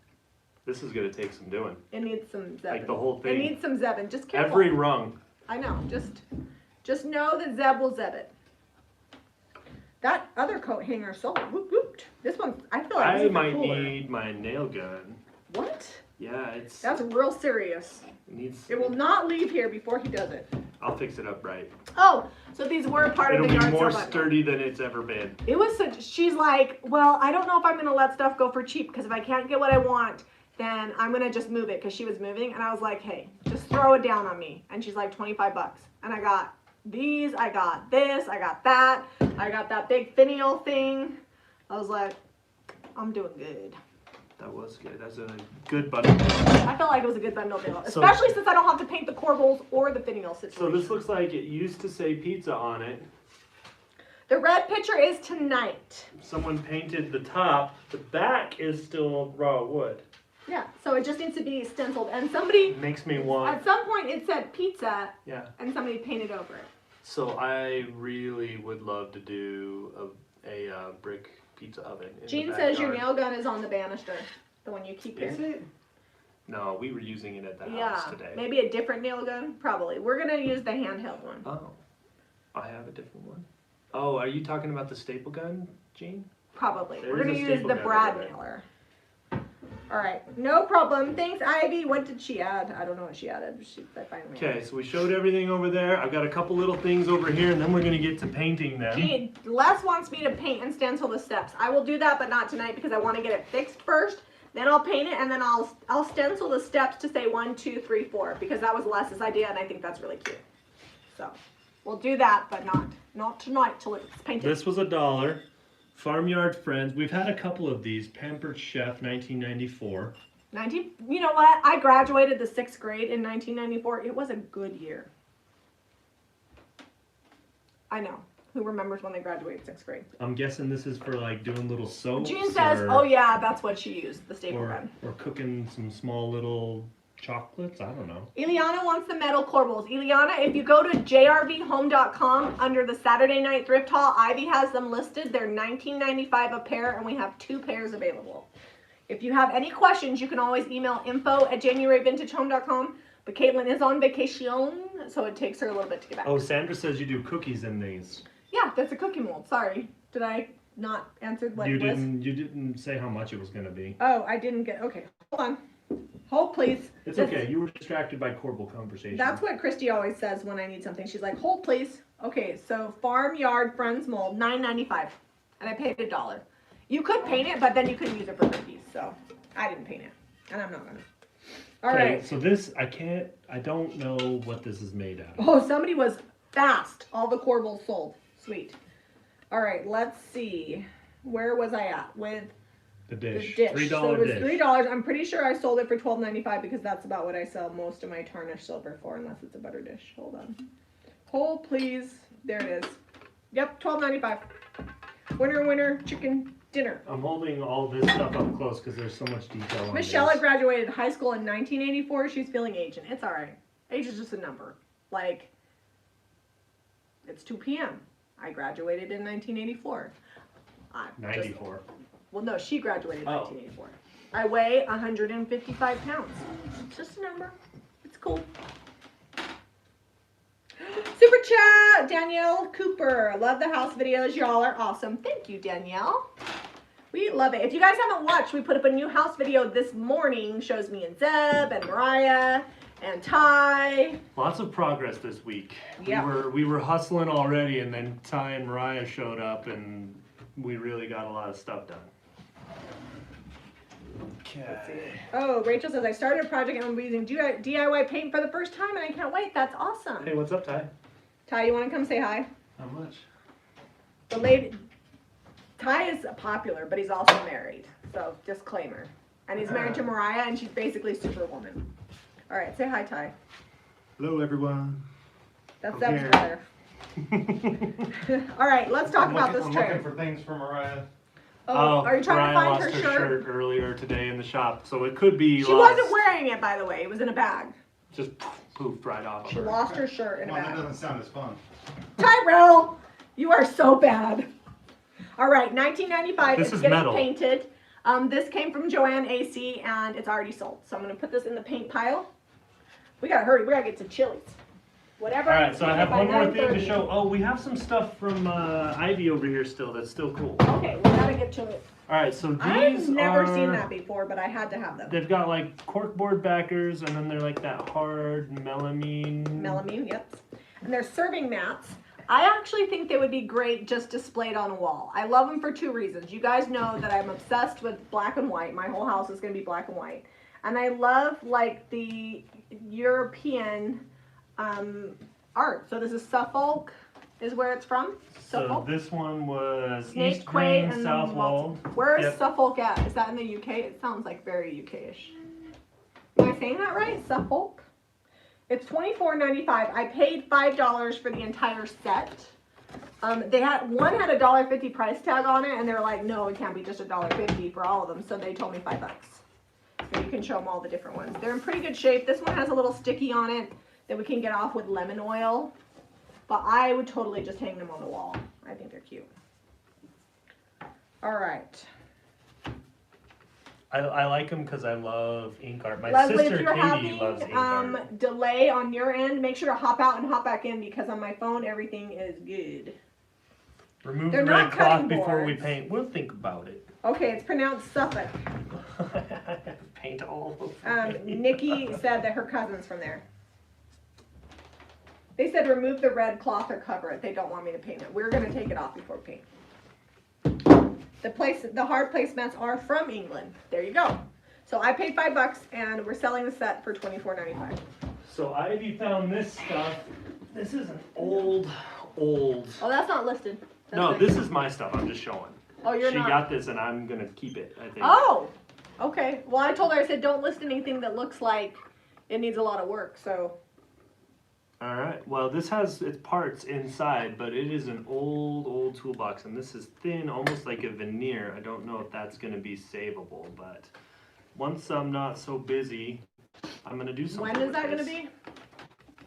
This is gonna take some doing. It needs some Zebin. Like the whole thing. It needs some Zebin. Just careful. Every rung. I know. Just know that Zeb will Zeb it. That other coat hanger sold. Whoop, whoop. This one, I feel like this I is might cooler. need my nail gun. What? Yeah, it's. That's real serious. It needs. It will not leave here before he does it. I'll fix it up right. Oh, so these were a part It'll of the be yard more sale bundle. sturdy than it's ever been. It was such. She's like, well, I don't know if I'm gonna let stuff go for cheap because if I can't get what I want, then I'm gonna just move it because she was moving, and I was like, hey, just throw it down on me. And she's like, $25, and I got these, I got this, I got that, I got that big finial thing. I was like, I'm doing good. That was good. That's a good bundle. I felt like it was a good bundle deal, especially since I don't have to paint the corbels or the finial situation. So this looks like it used to say pizza on it. The red picture is tonight. Someone painted the top. The back is still raw wood. Yeah, so it just needs to be stenciled, and somebody Makes me want. at some point it said pizza, Yeah. and somebody painted over it. So I really would love to do a brick pizza oven. In Jean the says your backyard. nail gun is on the banister, the one you keep here. Is it? No, we were using it at the Yeah, house today. maybe a different nail gun. Probably. We're gonna use the handheld one. Oh, I have a different one. Oh, are you talking about the staple gun, Jean? Probably. There We're is gonna a use staple the gun brad over there. nailer. All right, no problem. Thanks, Ivy. What did she add? I don't know what she added. I finally. Okay, so we showed everything over there. I've got a couple little things over here, and then we're gonna get to painting them. Jean, Les wants me to paint and stencil the steps. I will do that, but not tonight because I want to get it fixed first. Then I'll paint it, and then I'll stencil the steps to say 1, 2, 3, 4 because that was Les's idea, and I think that's really cute. So we'll do that, but not tonight till it's painted. This was $1. Farmyard Friends. We've had a couple of these. Pampered Chef, 1994. You know what? I graduated the 6th grade in 1994. It was a good year. I know. Who remembers when they graduated 6th grade? I'm guessing this is for like doing little soaps. Jean says, or, oh yeah, that's what she used, the staple or, gun. or cooking some small little chocolates? I don't know. Ileana wants the metal corbels. Ileana, if you go to jrvhome.com under the Saturday Night Thrift Haul, Ivy has them listed. They're $19.95 a pair, and we have 2 pairs available. If you have any questions, you can always email info@jamirayvintagehome.com. But Caitlin is on vacation, so it takes her a little bit to get back. Oh, Sandra says you do cookies in these. Yeah, that's a cookie mold. Sorry. Did I not answer what it was? You didn't say how much it was going to be. Oh, I didn't get. Okay, hold on. Hold, please. It's okay. You were distracted by corbel conversation. That's what Christy always says when I need something. She's like, hold, please. Okay, so Farmyard Friends mold, $9.95, and I paid $1. You could paint it, but then you couldn't use it for cookies, so I didn't paint it, and I'm not gonna. All right. So this, I don't know what this is made out of. Oh, somebody was fast. All the corbels sold. Sweet. All right, let's see. Where was I at with The dish. the dish? $3 So it was dish. $3. I'm pretty sure I sold it for $12.95 because that's about what I sell most of my tarnished silver for, unless it's a butter dish. Hold on. Hold, please. There it is. Yep, $12.95. Winner, winner, chicken dinner. I'm holding all this stuff up close because there's so much detail on Michelle this. had graduated high school in 1984. She's feeling ancient. It's all right. Age is just a number. Like, it's 2 p.m. I graduated in 1984. 94. Well, no, she graduated in Oh. 1984. I weigh 155 pounds. It's just a number. It's cool. Super chat, Danielle Cooper. Love the house videos. Y'all are awesome. Thank you, Danielle. We love it. If you guys haven't watched, we put up a new house video this morning. Shows me and Zeb and Moriah and Ty. Lots of progress this week. Yeah. We were hustling already, and then Ty and Moriah showed up, and we really got a lot of stuff done. Okay. Oh, Rachel says, I started a project and I'm using DIY paint for the first time and I can't wait. That's awesome. Hey, what's up, Ty? Ty, you want to come say hi? How much? The lady, Ty is popular, but he's also married. So, disclaimer. And he's married to Moriah and she's basically Superwoman. All right, say hi, Ty. Hello, everyone. That's I'm Zeb's here. brother. All right, let's talk about this I'm tray. looking for things for Mariah. Oh, are you trying Moriah to find lost her shirt? earlier today in the shop, so it could be She lost. wasn't wearing it, by the way. It was in a bag. Just poofed right off of She her. lost her shirt in a Well, that bag. doesn't sound as fun. Tyrell, you are so bad. All right, $19.95. This It's is getting metal. painted. This came from Joanne AC, and it's already sold. So I'm gonna put this in the paint pile. We gotta hurry. We gotta get to Chili's. Whatever. Alright, so I have by one more thing to 9:30. show. Oh, we have some stuff from Ivy over here still that's still cool. Okay, we gotta get to it. Alright, so these I've never are... seen that before, but I had to have them. They've got like corkboard backers, and then they're like that hard melamine. Melamine, yep. And they're serving mats. I actually think they would be great just displayed on a wall. I love them for 2 reasons. You guys know that I'm obsessed with black and white. My whole house is gonna be black and white. And I love like the European art. So this is Suffolk, is where it's from. So Suffolk. this one was Snake East Quay Green, and South then Wall. Where is Yep. Suffolk at? Is that in the UK? It sounds like very UK-ish. Am I saying that right? Suffolk? It's $24.95. I paid $5 for the entire set. They had one had a $1.50 price tag on it, and they were like, "No, it can't be just $1.50 for all of them." So they told me $5. So you can show them all the different ones. They're in pretty good shape. This one has a little sticky on it that we can get off with lemon oil, but I would totally just hang them on the wall. I think they're cute. All right. I like them because I love ink art. My Leslie, sister if you're Katie loves ink having art. delay on your end, make sure to hop out and hop back in because on my phone everything is good. Remove they're the not red cloth cutting before we boards. paint. We'll think about it. Okay, it's pronounced Suffolk. Paint all over me. Nikki said that her cousin's from there. They said remove the red cloth or cover it. They don't want me to paint it. We're gonna take it off before we paint. The hard placemats are from England. There you go. So I paid $5 and we're selling the set for $24.95. So Ivy found this stuff. This is an old. Oh, that's not listed. That's No, nice. this is my stuff. I'm just showing. Oh, you're She not. got this, and I'm gonna keep it. I think. Oh, okay. Well, I told her, I said, don't list anything that looks like it needs a lot of work. So, All right. Well, this has its parts inside, but it is an old toolbox, and this is thin, almost like a veneer. I don't know if that's gonna be savable, but once I'm not so busy, I'm gonna do something. When is that gonna be?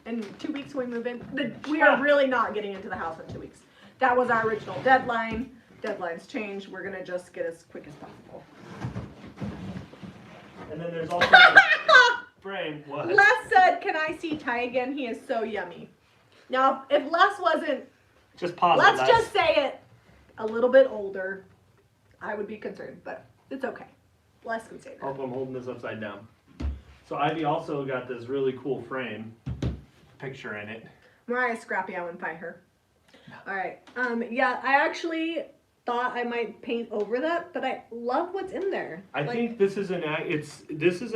In 2 weeks when we move in? We are really not getting into the house in 2 weeks. That was our original deadline. Deadlines change. We're gonna just get as quick as possible. And then there's also the frame. What? Les said, "Can I see Ty again? He is so yummy." Now, if Les wasn't, Just pause it. let's That's- just say it, a little bit older, I would be concerned, but it's okay. Les can say that. Oh, I'm holding this upside down. So Ivy also got this really cool frame picture in it. Mariah's scrappy. I wouldn't fight her. All right. Yeah, I actually thought I might paint over that, but I love what's in there. I think this is an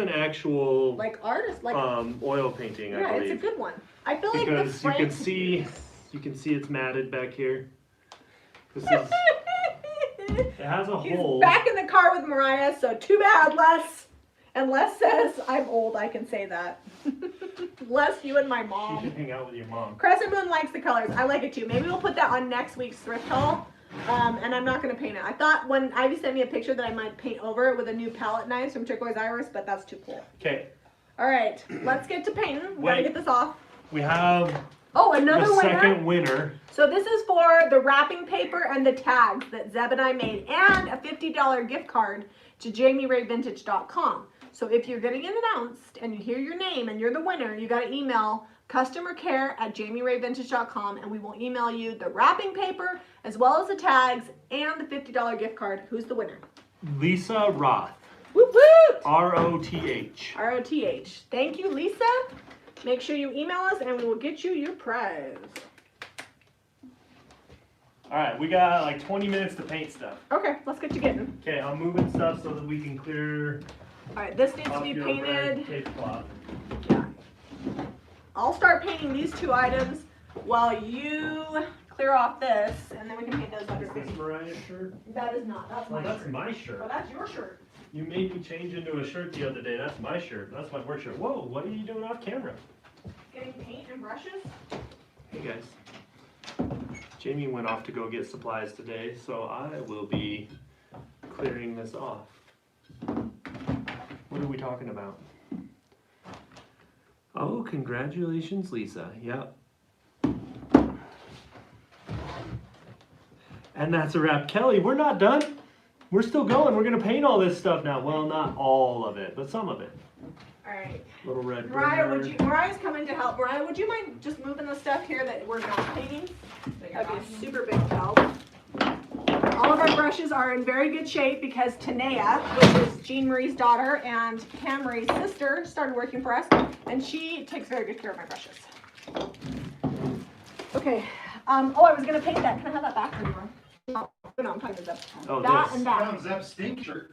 actual like artist, like oil painting. yeah, I believe. it's a good one. I feel like Because the you can frame- see it's matted back here. This is it has a He's hole. back in the car with Mariah, so too bad, Les. And Les says, I'm old, I can say that. Les, you and my You mom. should hang out with your mom. Crescent Moon likes the colors. I like it too. Maybe we'll put that on next week's thrift haul. And I'm not going to paint it. I thought when Ivy sent me a picture that I might paint over it with a new palette knife from Turquoise Iris, but that's too cool. Okay, All right, let's get to painting. We got to Wait. get this off. we have Oh, another the winner. second winner. So this is for the wrapping paper and the tags that Zeb and I made, and a $50 gift card to JamiRayVintage.com. So if you're getting it announced and you hear your name and you're the winner, you got to email customercare@JamiRayVintage.com, and we will email you the wrapping paper as well as the tags and the $50 gift card. Who's the winner? Lisa Roth. Woot woot! ROTH. ROTH. Thank you, Lisa. Make sure you email us and we will get you your prize. All right, we got like 20 minutes to paint stuff. Okay, let's get you getting. Okay, I'm moving stuff so that we can clear All right, this needs to off be your red painted. tablecloth. Yeah. I'll start painting these two items while you clear off this, and then we can paint those Is underneath. this Mariah's shirt? That is not. That's Well, my that's shirt. my Oh, shirt. that's your shirt. You made me change into a shirt the other day. That's my shirt. That's my work shirt. Whoa, what are you doing off camera? Getting paint and brushes. Hey guys. Jamie went off to go get supplies today, so I will be clearing this off. What are we talking about? Oh, congratulations, Lisa. Yep. And that's a wrap. Kelly, we're not done. We're still going. We're going to paint all this stuff now. Well, not all of it, but some of it. All right. Little red Mariah, burner. Mariah's coming to help. Mariah, would you mind just moving the stuff here that we're not painting? That'd be a super big help. All of our brushes are in very good shape because Tanea, which is Jean Marie's daughter and Camry's sister, started working for us, and she takes very good care of my brushes. Okay. Oh, I was gonna paint that. Can I have that back for you? No, I'm talking about that. Oh, That this. and that. Found Zep's stink shirt.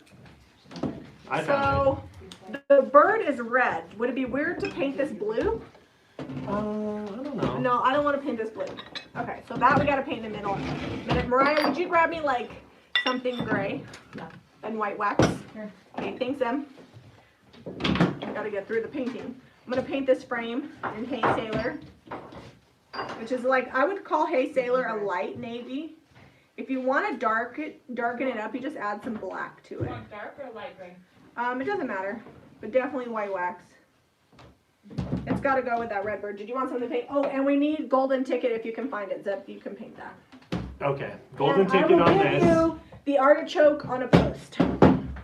I found So the bird is red. Would it be weird to paint this blue? it. I don't know. No, I don't want to paint this blue. Okay, so that we got to paint in the middle. Mariah, would you grab me like something gray and white wax? Okay, thanks, Em. I got to get through the painting. I'm going to paint this frame in Hey Sailor, which is like, I would call Hey Sailor a light navy. If you want to darken it up, you just add some black to it. Want dark or light gray? It doesn't matter, but definitely white wax. It's got to go with that red bird. Did you want something to paint? Oh, and we need golden ticket if you can find it. Zeb, you can paint that. Okay, golden And ticket I will on give this. you the artichoke on a post.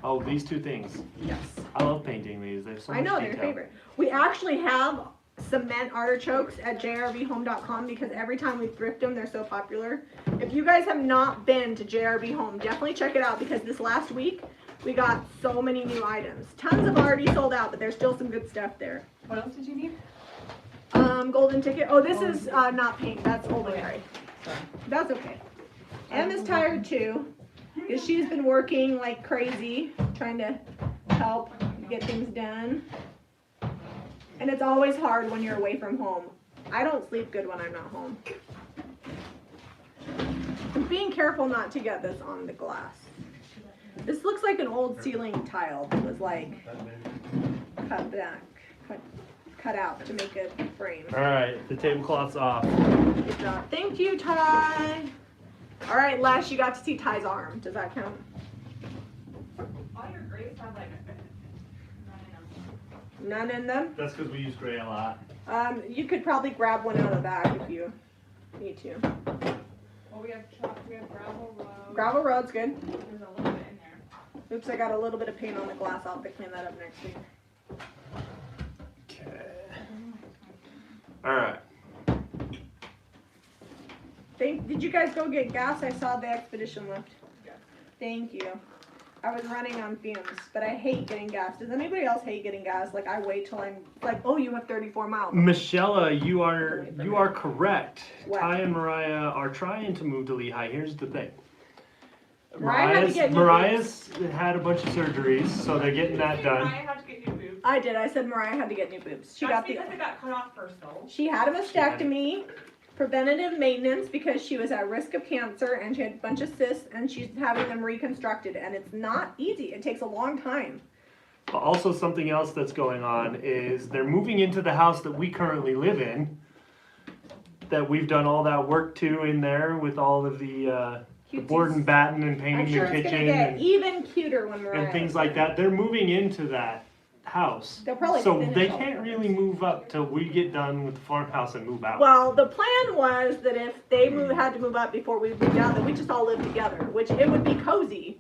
Oh, these two things. Yes. I love painting these. They have so I much know, they're your detail. favorite. We actually have cement artichokes at jrvhome.com because every time we thrift them, they're so popular. If you guys have not been to JRV Home, definitely check it out because this last week we got so many new items. Tons have already sold out, but there's still some good stuff there. What else did you need? Golden ticket. Oh, this is not paint. That's Old Gray. That's okay. Em is tired too because she's been working like crazy trying to help get things done. And it's always hard when you're away from home. I don't sleep good when I'm not home. I'm being careful not to get this on the glass. This looks like an old ceiling tile that was like cut out to make a frame. All right, the tablecloth's off. Good job. Thank you, Ty. All right, Les, you got to see Ty's arm. Does that count? All your grays have like, None in them? That's because we use gray a lot. You could probably grab one out of the bag if you need to. Well, we have gravel road. Gravel road's good. There's a little bit in there. Oops, I got a little bit of paint on the glass. I'll have to clean that up next week. Okay. All right. Did you guys go get gas? I saw the expedition left. Yeah. Thank you. I was running on fumes, but I hate getting gas. Does anybody else hate getting gas? Like I wait till I'm like, oh, you have 34 miles. Michelle, you are correct. What? Ty and Moriah are trying to move to Lehi. Here's the thing. Mariah had to get new Mariah's had a bunch of surgeries, so they're getting that done. Mariah had to get new boobs. I did. I said Mariah had to get new boobs. She got That's the. because it got cut off first, though. She had a mastectomy, preventative maintenance because she was at risk of cancer and she had a bunch of cysts and she's having them reconstructed and it's not easy. It takes a long time. But also something else that's going on is they're moving into the house that we currently live in, that we've done all that work to in there with all of the board and batten and I'm painting sure the it's kitchen gonna get and, even cuter when Mariah. and things like that. They're moving into that house. They'll probably So finish they all can't of really move up till we get done with the farmhouse and move out. Well, the plan was that if they had to move up before we moved out, that we just all live together, which it would be cozy,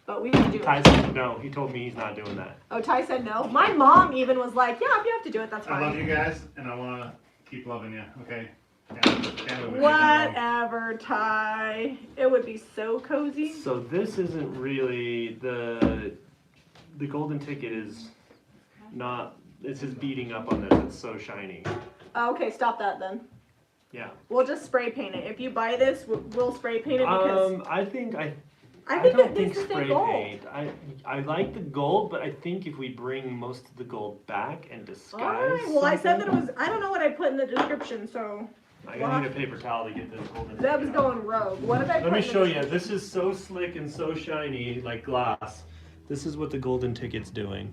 but we would do it. Ty said no. He told me he's not doing that. Oh, Ty said no. My mom even was like, "Yeah, if you have to do it, that's I love fine." you guys, and I want to keep loving you. Okay. Can't live with you that long. Whatever, Ty. It would be so cozy. So this isn't really the golden ticket is not. It's just beating up on this. It's so shiny. Okay, stop that then. Yeah. We'll just spray paint it. If you buy this, we'll spray paint it because I think I I think don't that think this is the spray gold. paint. I like the gold, but I think if we bring most of the gold back and disguise. Alright, well I said that it something- was, I don't know what I put in the description, so I need a paper towel to get this golden. Zeb's ticket out. going rogue. What did I put Let me in the show you. description? This is so slick and so shiny, like glass. This is what the golden ticket's doing.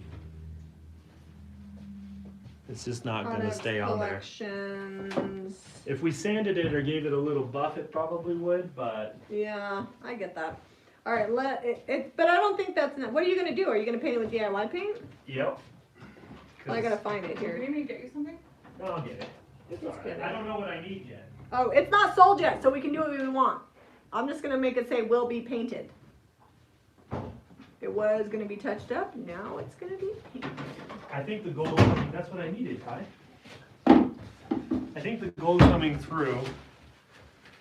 It's just not going to Product stay on there. collections. If we sanded it or gave it a little buff, it probably would, but Yeah, I get that. Alright, but I don't think that's not, what are you gonna do? Are you gonna paint it with DIY paint? yep. I gotta find it Do you here. need me to get you something? No, I'll get it. It's Just alright. kidding. I don't know what I need yet. Oh, it's not sold yet, so we can do what we want. I'm just gonna make it say will be painted. It was gonna be touched up, now it's gonna be painted. I think the gold, that's what I needed, Ty. I think the gold coming through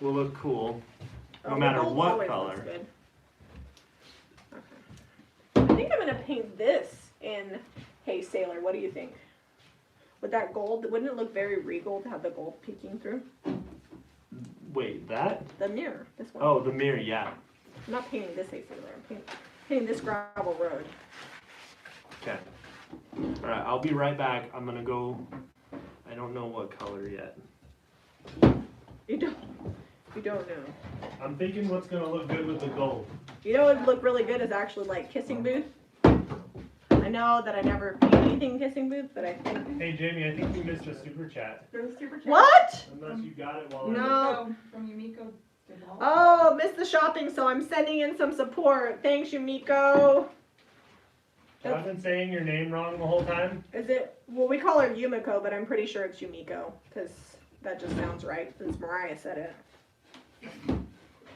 will look cool, no Oh, the matter gold what always color. looks good. Okay. I think I'm gonna paint this in Hey Sailor. What do you think? With that gold, wouldn't it look very regal to have the gold peeking through? Wait, that? The mirror, this one. Oh, the mirror, yeah. I'm not painting this Hey Sailor. I'm painting this gravel road. Okay. Alright, I'll be right back. I'm gonna go, I don't know what color yet. You don't know. I'm thinking what's gonna look good with the gold. You know what would look really good is actually like kissing booth. I know that I never paint anything kissing booth, but I think. Hey Jamie, I think you missed a super chat. There's a super chat. What? Unless you got it while No. From Yumiko. Oh, missed the shopping, so I'm sending in some support. Thanks, Yumiko. Have I been saying your name wrong the whole time? Is it? Well, we call her Yumiko, but I'm pretty sure it's Yumiko because that just sounds right since Moriah said it.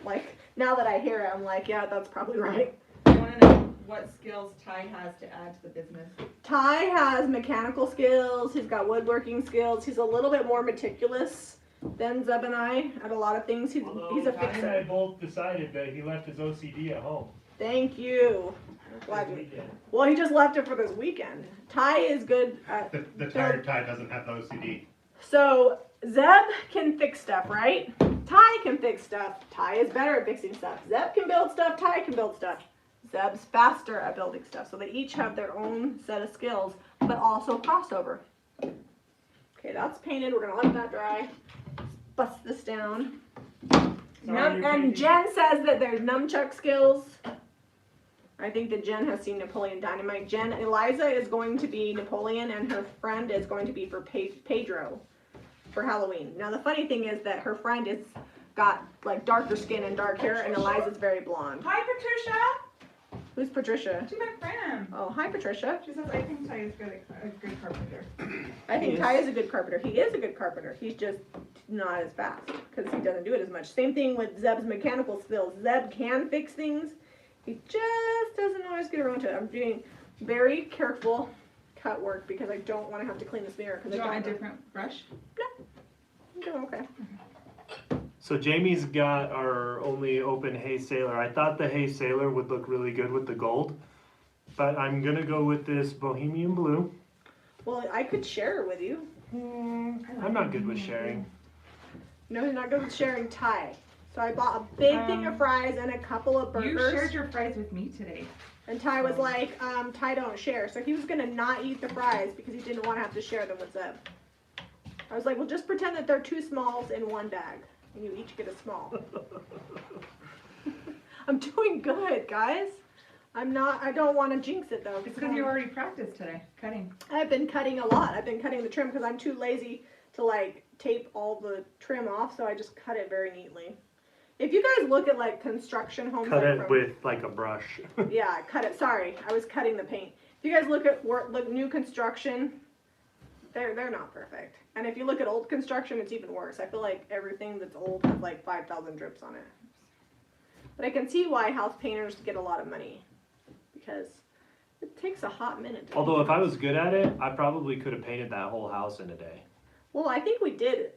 Like now that I hear it, I'm like, yeah, that's probably right. I want to know what skills Ty has to add to the business. Ty has mechanical skills. He's got woodworking skills. He's a little bit more meticulous than Zeb and I at a lot of things. He's a Ty and I fixer. both decided that he left his OCD at home. Thank you. I'm glad This you. weekend. Well, he just left it for this weekend. Ty is good at. The tired Ty doesn't have the OCD. So Zeb can fix stuff, right? Ty can fix stuff. Ty is better at fixing stuff. Zeb can build stuff. Ty can build stuff. Zeb's faster at building stuff. So they each have their own set of skills, but also crossover. Okay, that's painted. We're gonna let that dry. Bust this down. Sorry, you're And painting. Jen says that there's nunchuck skills. I think that Jen has seen Napoleon Dynamite. Eliza is going to be Napoleon, and her friend is going to be for Pedro for Halloween. Now the funny thing is that her friend is got like darker skin and dark hair, and Eliza's very blonde. Hi, Patricia. Who's Patricia? She's my friend. Oh, hi Patricia. She says, I think Ty is a good carpenter. I think He Ty is. is a good carpenter. He is a good carpenter. He's just not as fast because he doesn't do it as much. Same thing with Zeb's mechanical skills. Zeb can fix things. He just doesn't always get around to it. I'm doing very careful cut work because I don't want to have to clean this mirror. Do Because you I want a don't. different brush? I'm doing okay. So Jamie's got our only open Hay Sailor. I thought the Hay Sailor would look really good with the gold, but I'm gonna go with this Bohemian Blue. Well, I could share it with you. I'm not good with sharing. No, you're not good with sharing Ty. So I bought a big thing of fries and a couple of You burgers. shared your fries with me today. And Ty was like, Ty don't share. So he was gonna not eat the fries because he didn't want to have to share them with Zeb. I was like, well, just pretend that they're 2 smalls in one bag, and you each get a small. I'm doing good, guys. I don't want to jinx it though. It's because you already practiced today, cutting. I've been cutting a lot. I've been cutting the trim because I'm too lazy to like tape all the trim off, so I just cut it very neatly. If you guys look at like construction homes, Cut like it from- with like a brush. yeah, I cut it. Sorry, I was cutting the paint. If you guys look at new construction, they're not perfect. And if you look at old construction, it's even worse. I feel like everything that's old has like 5,000 drips on it. But I can see why house painters get a lot of money because it takes a hot minute. To Although paint if I was good at it, I probably could have painted that whole house in a day. well, I think we did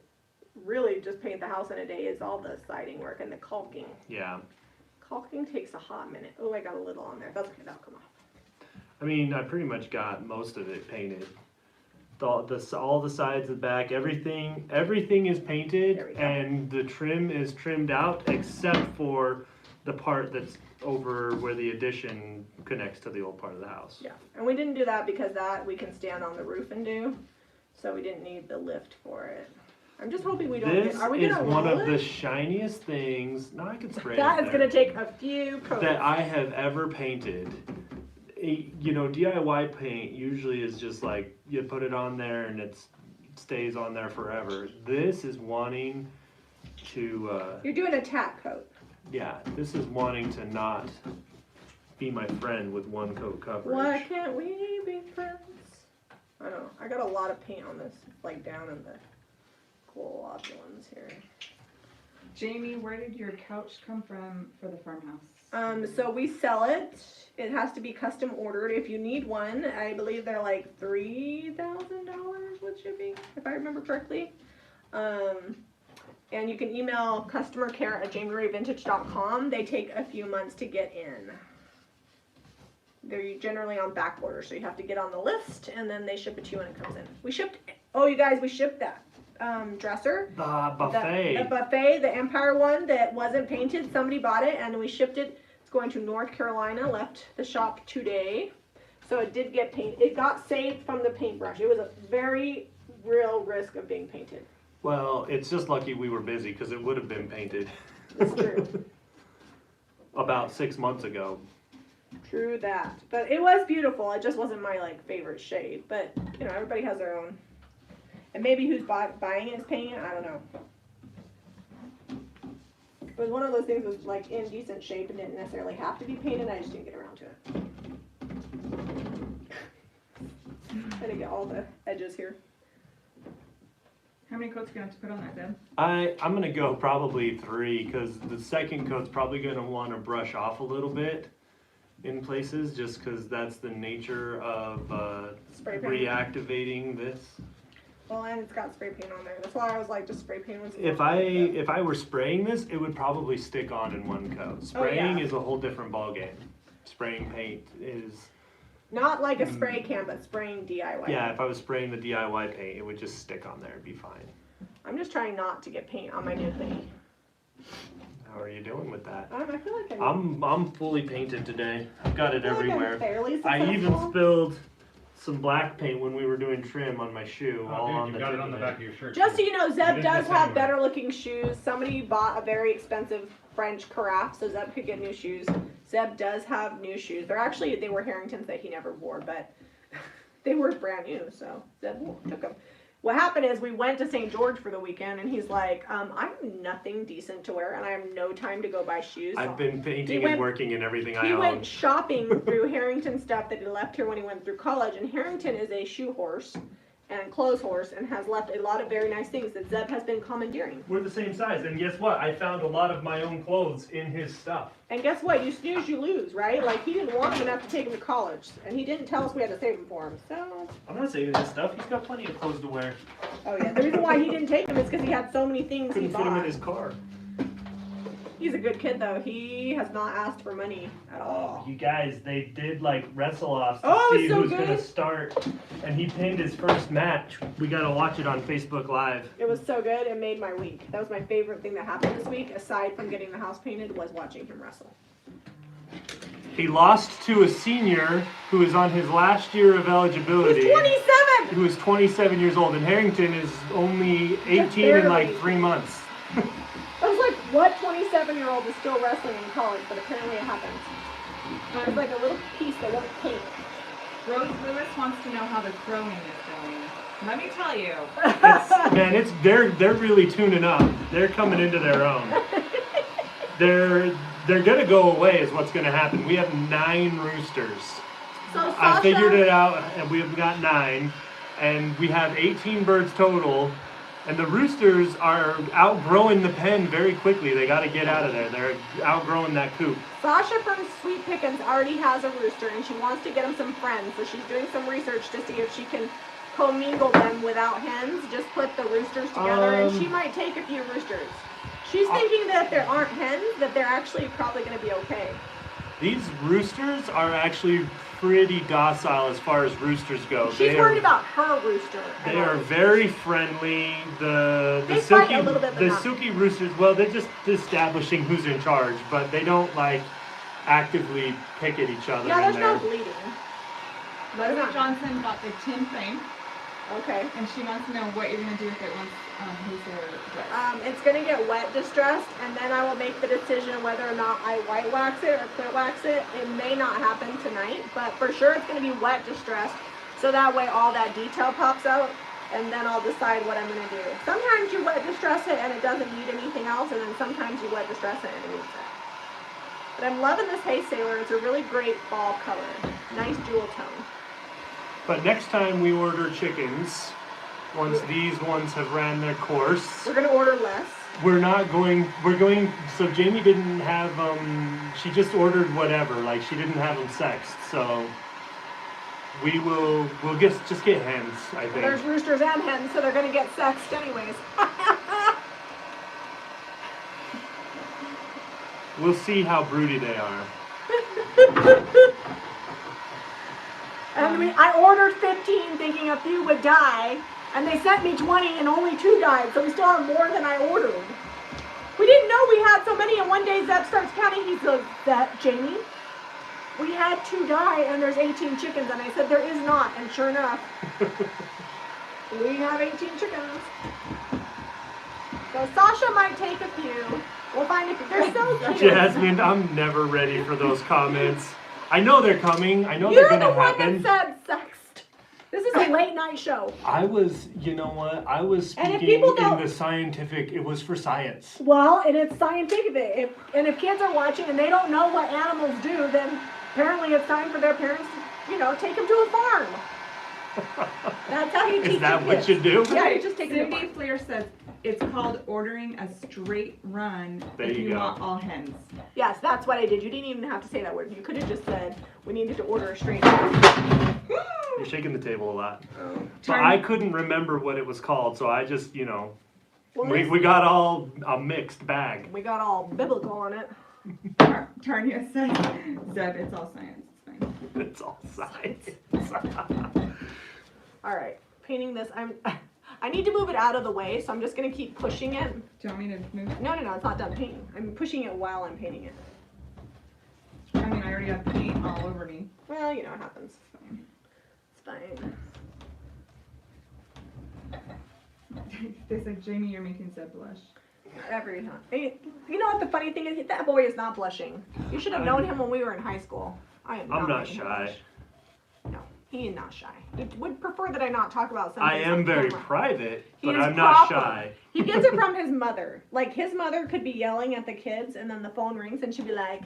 really just paint the house in a day. Is all the siding work and the caulking. Yeah. Caulking takes a hot minute. Oh, I got a little on there. That's okay. That'll come off. I mean, I pretty much got most of it painted. All the sides, the back, everything is There painted we go. and the trim is trimmed out except for the part that's over where the addition connects to the old part of the house. Yeah, and we didn't do that because that we can stand on the roof and do, so we didn't need the lift for it. I'm just hoping we don't. This Are we is gonna one roll of it? the shiniest things. No, I can spray That it is there, gonna take a few coats. that I have ever painted. You know, DIY paint usually is just like you put it on there and it stays on there forever. This is wanting to, You're doing a tack coat. yeah, this is wanting to not be my friend with one coat coverage. Why can't we be friends? I know. I got a lot of paint on this, like down in the globulins here. Jamie, where did your couch come from for the farmhouse? So we sell it. It has to be custom ordered. If you need one, I believe they're like $3,000 with shipping, if I remember correctly. And you can email customercare@jamirayvintage.com. They take a few months to get in. They're generally on back order, so you have to get on the list, and then they ship it to you when it comes in. We shipped that dresser. The buffet. The buffet, the Empire one that wasn't painted, somebody bought it and we shipped it. It's going to North Carolina, left the shop today. So it did get painted. It got saved from the paintbrush. It was a very real risk of being painted. Well, it's just lucky we were busy because it would have been painted It's true. about 6 months ago. True that. But it was beautiful. It just wasn't my like favorite shade. But you know, everybody has their own. And maybe who's buying it is paying it. I don't know. It was one of those things that was like in decent shape and didn't necessarily have to be painted. I just didn't get around to it. I didn't get all the edges here. How many coats are you gonna have to put on that, Deb? I'm gonna go probably 3 because the second coat's probably gonna want to brush off a little bit in places just because that's the nature of Spray paint. reactivating this. Well, and it's got spray paint on there. That's why I was like, just spray paint once. If I were spraying this, it would probably stick on in one coat. Spraying is a whole different ballgame. Spraying paint is, Not like a spray can, but spraying DIY. yeah, if I was spraying the DIY paint, it would just stick on there, it'd be fine. I'm just trying not to get paint on my new hoodie. How are you doing with that? I feel like I'm fully painted today. I've got it I feel like I'm everywhere. fairly I even successful. spilled some black paint when we were doing trim on my shoe, all Oh, on dude, the you got it tip on the of back of your shirt. Just so too. you know, You Zeb did does this have anyway. better looking shoes. Somebody bought a very expensive French carafe, so Zeb could get new shoes. Zeb does have new shoes. They were Harringtons that he never wore, but they were brand new, so Zeb took them. what happened is we went to St. George for the weekend, and he's like, I have nothing decent to wear, and I have no time to go buy shoes. I've been painting went- and working and everything I He own. went shopping through Harrington stuff that he left here when he went through college, and Harrington is a shoe horse and clothes horse and has left a lot of very nice things that Zeb has been commandeering. We're the same size, and guess what? I found a lot of my own clothes in his stuff. And guess what? You snooze, you lose, right? Like, he didn't want him enough to take him to college, and he didn't tell us we had to save him for him, so... I'm not saving his stuff. He's got plenty of clothes to wear. Oh, yeah. The reason why he didn't take him is because he had so many things Couldn't he fit him in bought. his car. He's a good kid, though. He has not asked for money at all. You guys, they did like wrestle-offs to Oh, see so who's good. gonna start, and he pinned his first match. We gotta watch it on Facebook Live. It was so good, it made my week. That was my favorite thing that happened this week, aside from getting the house painted, was watching him wrestle. He lost to a senior who is on his last year of eligibility. He's 27! Who is 27 years old, and Harrington is only 18 in like 3 months. I was like, what 27-year-old is still wrestling in college? But apparently it happens. There's like a little piece that won't paint. Rose Lewis wants to know how the crowing is going. Let me tell you. They're really tuning up. They're coming into their own. They're gonna go away is what's gonna happen. We have 9 roosters. So Sasha, I figured it out, and we've got 9, and we have 18 birds total. And the roosters are outgrowing the pen very quickly. They got to get out of there. They're outgrowing that coop. Sasha from Sweet Pickens already has a rooster, and she wants to get him some friends. So she's doing some research to see if she can commingle them without hens. Just put the roosters together, and she might take a few roosters. She's thinking that if there aren't hens, that they're actually probably going to be okay. These roosters are actually pretty docile as far as roosters go. She's worried about her rooster. They are very friendly. The They fight a little bit, but not. silky roosters, well, they're just establishing who's in charge, but they don't like actively pick at each other. Yeah, there's in no there. bleeding. Leslie Johnson got the tin frame, Okay. and she wants to know what you're going to do with it once he's there. It's going to get wet distressed, and then I will make the decision whether or not I white wax it or clear wax it. It may not happen tonight, but for sure it's going to be wet distressed, so that way all that detail pops out, and then I'll decide what I'm going to do. Sometimes you wet distress it and it doesn't need anything else, and then sometimes you wet distress it and it needs it. But I'm loving this Hay Sailor. It's a really great fall color. Nice jewel tone. But next time we order chickens, once these ones have ran their course, We're going to order less. we're going, so Jamie didn't have, she just ordered whatever, like she didn't have them sexed, so we'll just get hens, I think. There's roosters and hens, so they're going to get sexed anyways. We'll see how broody they are. And I ordered 15 thinking a few would die, and they sent me 20 and only 2 died, so we still have more than I ordered. We didn't know we had so many, and one day Zeb starts counting. He goes, Jamie, we had 2 die and there's 18 chickens. And I said, there is not, and sure enough, we have 18 chickens. So Sasha might take a few. We'll find if they're so cute. Jasmine, I'm never ready for those comments. I know they're coming. I know You're they're the gonna one happen. that said sexed. This is a late night show. You know what? I was And if speaking people in don't- the scientific, it was for science. Well, and it's scientific. If kids are watching and they don't know what animals do, then apparently it's time for their parents to, take them to a farm. That's how you teach Is that your what kids. you do? Yeah, you just take them to a Cindy farm. Fleer says it's called ordering a straight run There if you you go. want all hens. Yes, that's what I did. You didn't even have to say that word. You could have just said, we needed to order a straight. You're shaking the table a lot. But Turn- I couldn't remember what it was called, so I just, Well, we got all a mixed bag. we got all biblical on it. Tarnia says, Zeb, it's all science. It's fine. It's all science. All right, painting this. I need to move it out of the way, so I'm just gonna keep pushing it. Do you want me to move? No, it's not done painting. I'm pushing it while I'm painting it. I mean, I already have paint all over me. Well, it happens. It's fine. They said, Jamie, you're making Zeb blush. Every time. You know what the funny thing is? That boy is not blushing. You should have known him when we were in high school. I am I'm not making him shy. blush. No, he is not shy. would prefer that I not talk about something. I am very private, He but is I'm not proper. shy. He gets it from his mother. Like, his mother could be yelling at the kids, and then the phone rings, and she'd be like,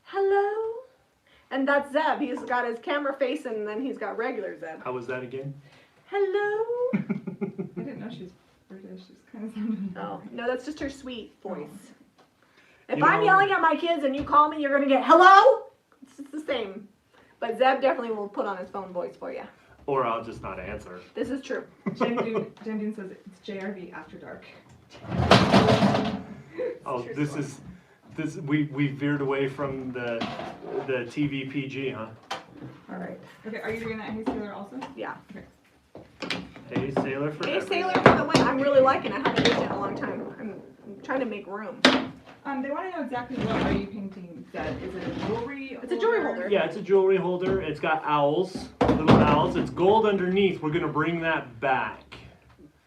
hello? And that's Zeb. He's got his camera face, and then he's got regular Zeb. How was that again? Hello? I didn't know she was British. She's kind of sounded. Oh, no, that's just her sweet voice. If You I'm know- yelling at my kids and you call me, you're going to get, hello? It's just the same. But Zeb definitely will put on his phone voice for you. Or I'll just not answer. This is true. Jen Dune says it's JRV after dark. Oh, we veered away from the TV PG, huh? All right. Okay, are you doing that Hey Sailor also? Yeah. Hey, Sailor for Hey, everyone. Sailor for the win. I'm really liking it. I haven't used it in a long time. I'm trying to make room. They want to know exactly what are you painting, Zed? Is it a jewelry It's a jewelry holder. Yeah, it's a jewelry holder. It's got owls, little owls. It's gold underneath. We're gonna bring that back.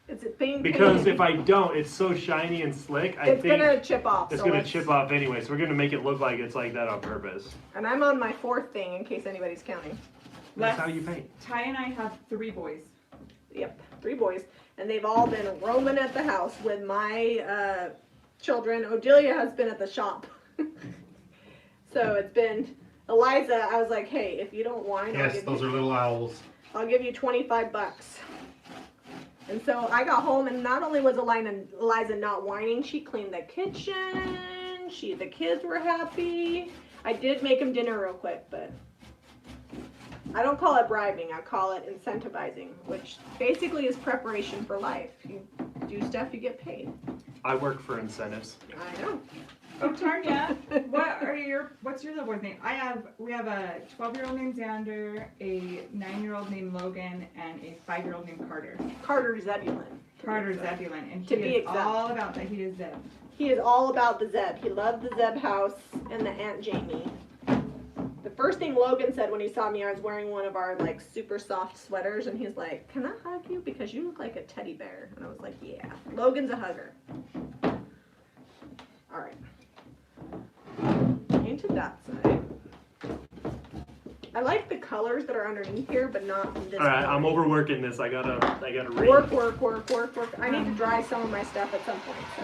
It's being Because painted. if I don't, it's so shiny and slick, I It's think gonna chip off. it's so gonna let's- chip off anyway. So we're gonna make it look like it's like that on purpose. And I'm on my 4th thing in case anybody's counting. That's how you paint. Ty and I have 3 boys. Yep, 3 boys. And they've all been roaming at the house with my children. Odelia has been at the shop. So it's been Eliza. I was like, hey, if you don't whine, Yes, those are little owls. I'll give you $25. And so I got home, and not only was Eliza not whining, she cleaned the kitchen. The kids were happy. I did make them dinner real quick, but I don't call it bribing. I call it incentivizing, which basically is preparation for life. You do stuff, you get paid. I work for incentives. I know. Oh, Tanya, what's your little boy's name? We have a 12-year-old named Xander, a 9-year-old named Logan, and a 5-year-old named Carter. Carter Zebulon. Carter Zebulon, and To he be is exact. all about that. He is Zeb. He is all about the Zeb. He loved the Zeb house and the Aunt Jamie. The first thing Logan said when he saw me, I was wearing one of our like super soft sweaters, and he's like, "Can I hug you? Because you look like a teddy bear." And I was like, "Yeah." Logan's a hugger. All right. Painted that side. I like the colors that are underneath here, but not this. All right, I'm color. overworking this. I gotta read. Work. I need to dry some of my stuff at some point. So.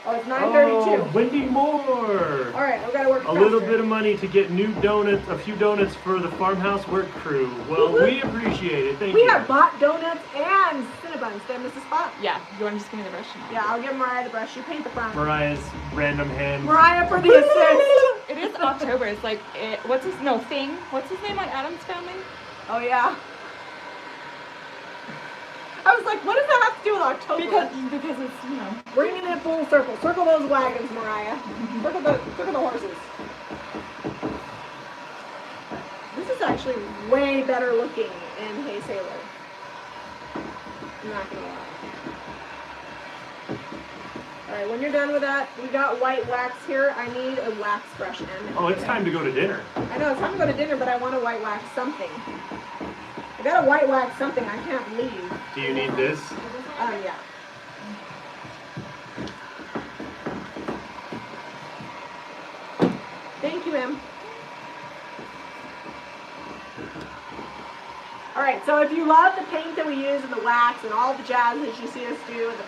Oh, it's 9:32. Oh, Wendy Moore. All right, we gotta work. A little faster. bit of money to get new donuts, a few donuts for the Farmhouse work crew. Well, we appreciate it. Thank We you. have bought donuts and Cinnabons. Did I miss a spot? Yeah, you want to just give me the brush? Yeah, I'll give Mariah the brush. You paint the front. Mariah's random hand. Mariah for the assist. It is October. It's like, what's his name on Adam's Family? Oh yeah. I was like, what does that have to do with October? Because it's, Bringing it full circle. Circle those wagons, Mariah. Circle the horses. This is actually way better looking in Hey Sailor. I'm not gonna lie. Alright, when you're done with that, we got white wax here. I need a wax brush end. Oh, it's time to go to dinner. I know, it's time to go to dinner, but I want to white wax something. I gotta white wax something. I can't leave. Do you need this? Yeah. Thank you, Em. Alright, so if you love the paint that we use and the wax and all the jazz that you see us do, the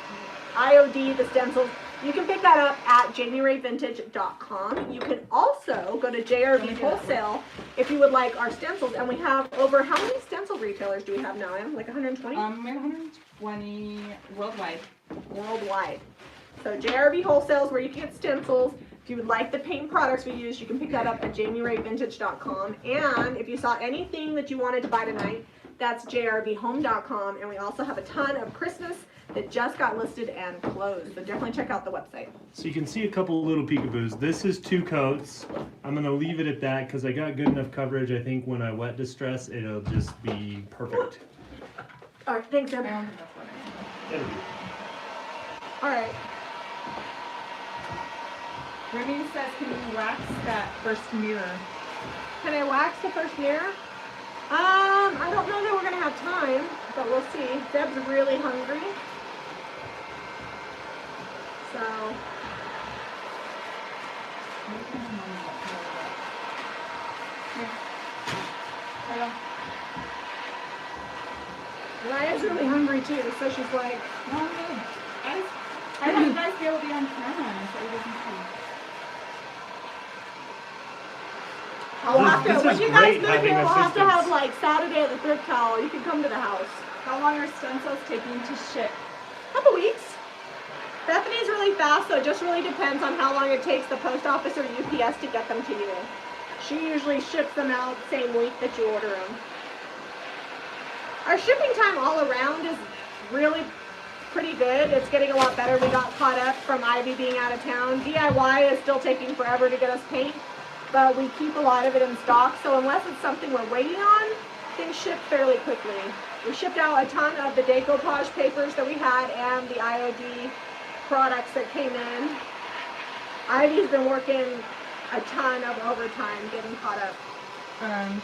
IOD, the stencils, you can pick that up at jamirayvintage.com. You can also go to JRV Wholesale if you would like our stencils. And we have over, how many stencil retailers do we have now, Em? Like 120? We have 120 worldwide. Worldwide. So JRV Wholesale is where you can get stencils. If you would like the paint products we use, you can pick that up at jamirayvintage.com. And if you saw anything that you wanted to buy tonight, that's jrvhome.com. And we also have a ton of Christmas that just got listed and closed. So definitely check out the website. So you can see a couple of little peekaboos. This is 2 coats. I'm gonna leave it at that because I got good enough coverage. I think when I wet distress, it'll just be perfect. All right, thanks, Em. It'll be. All right. Remy says, can you wax that first mirror? Can I wax the first mirror? I don't know that we're gonna have time, but we'll see. Deb's really hungry. So, Mariah's really hungry too, so she's like, No, I'm good. I want you guys to be able to be on camera so you can see. I'll have to, This when is you guys great move having here, we'll have to have assistants. like Saturday at the thrift haul. You can come to the house. How long are stencils taking to ship? Couple weeks. Bethany's really fast, so it just really depends on how long it takes the post office or UPS to get them to you. She usually ships them out the same week that you order them. Our shipping time all around is really pretty good. It's getting a lot better. We got caught up from Ivy being out of town. DIY is still taking forever to get us paint, but we keep a lot of it in stock, so unless it's something we're waiting on, things ship fairly quickly. We shipped out a ton of the decoupage papers that we had and the IOD products that came in. Ivy's been working a ton of overtime getting caught up.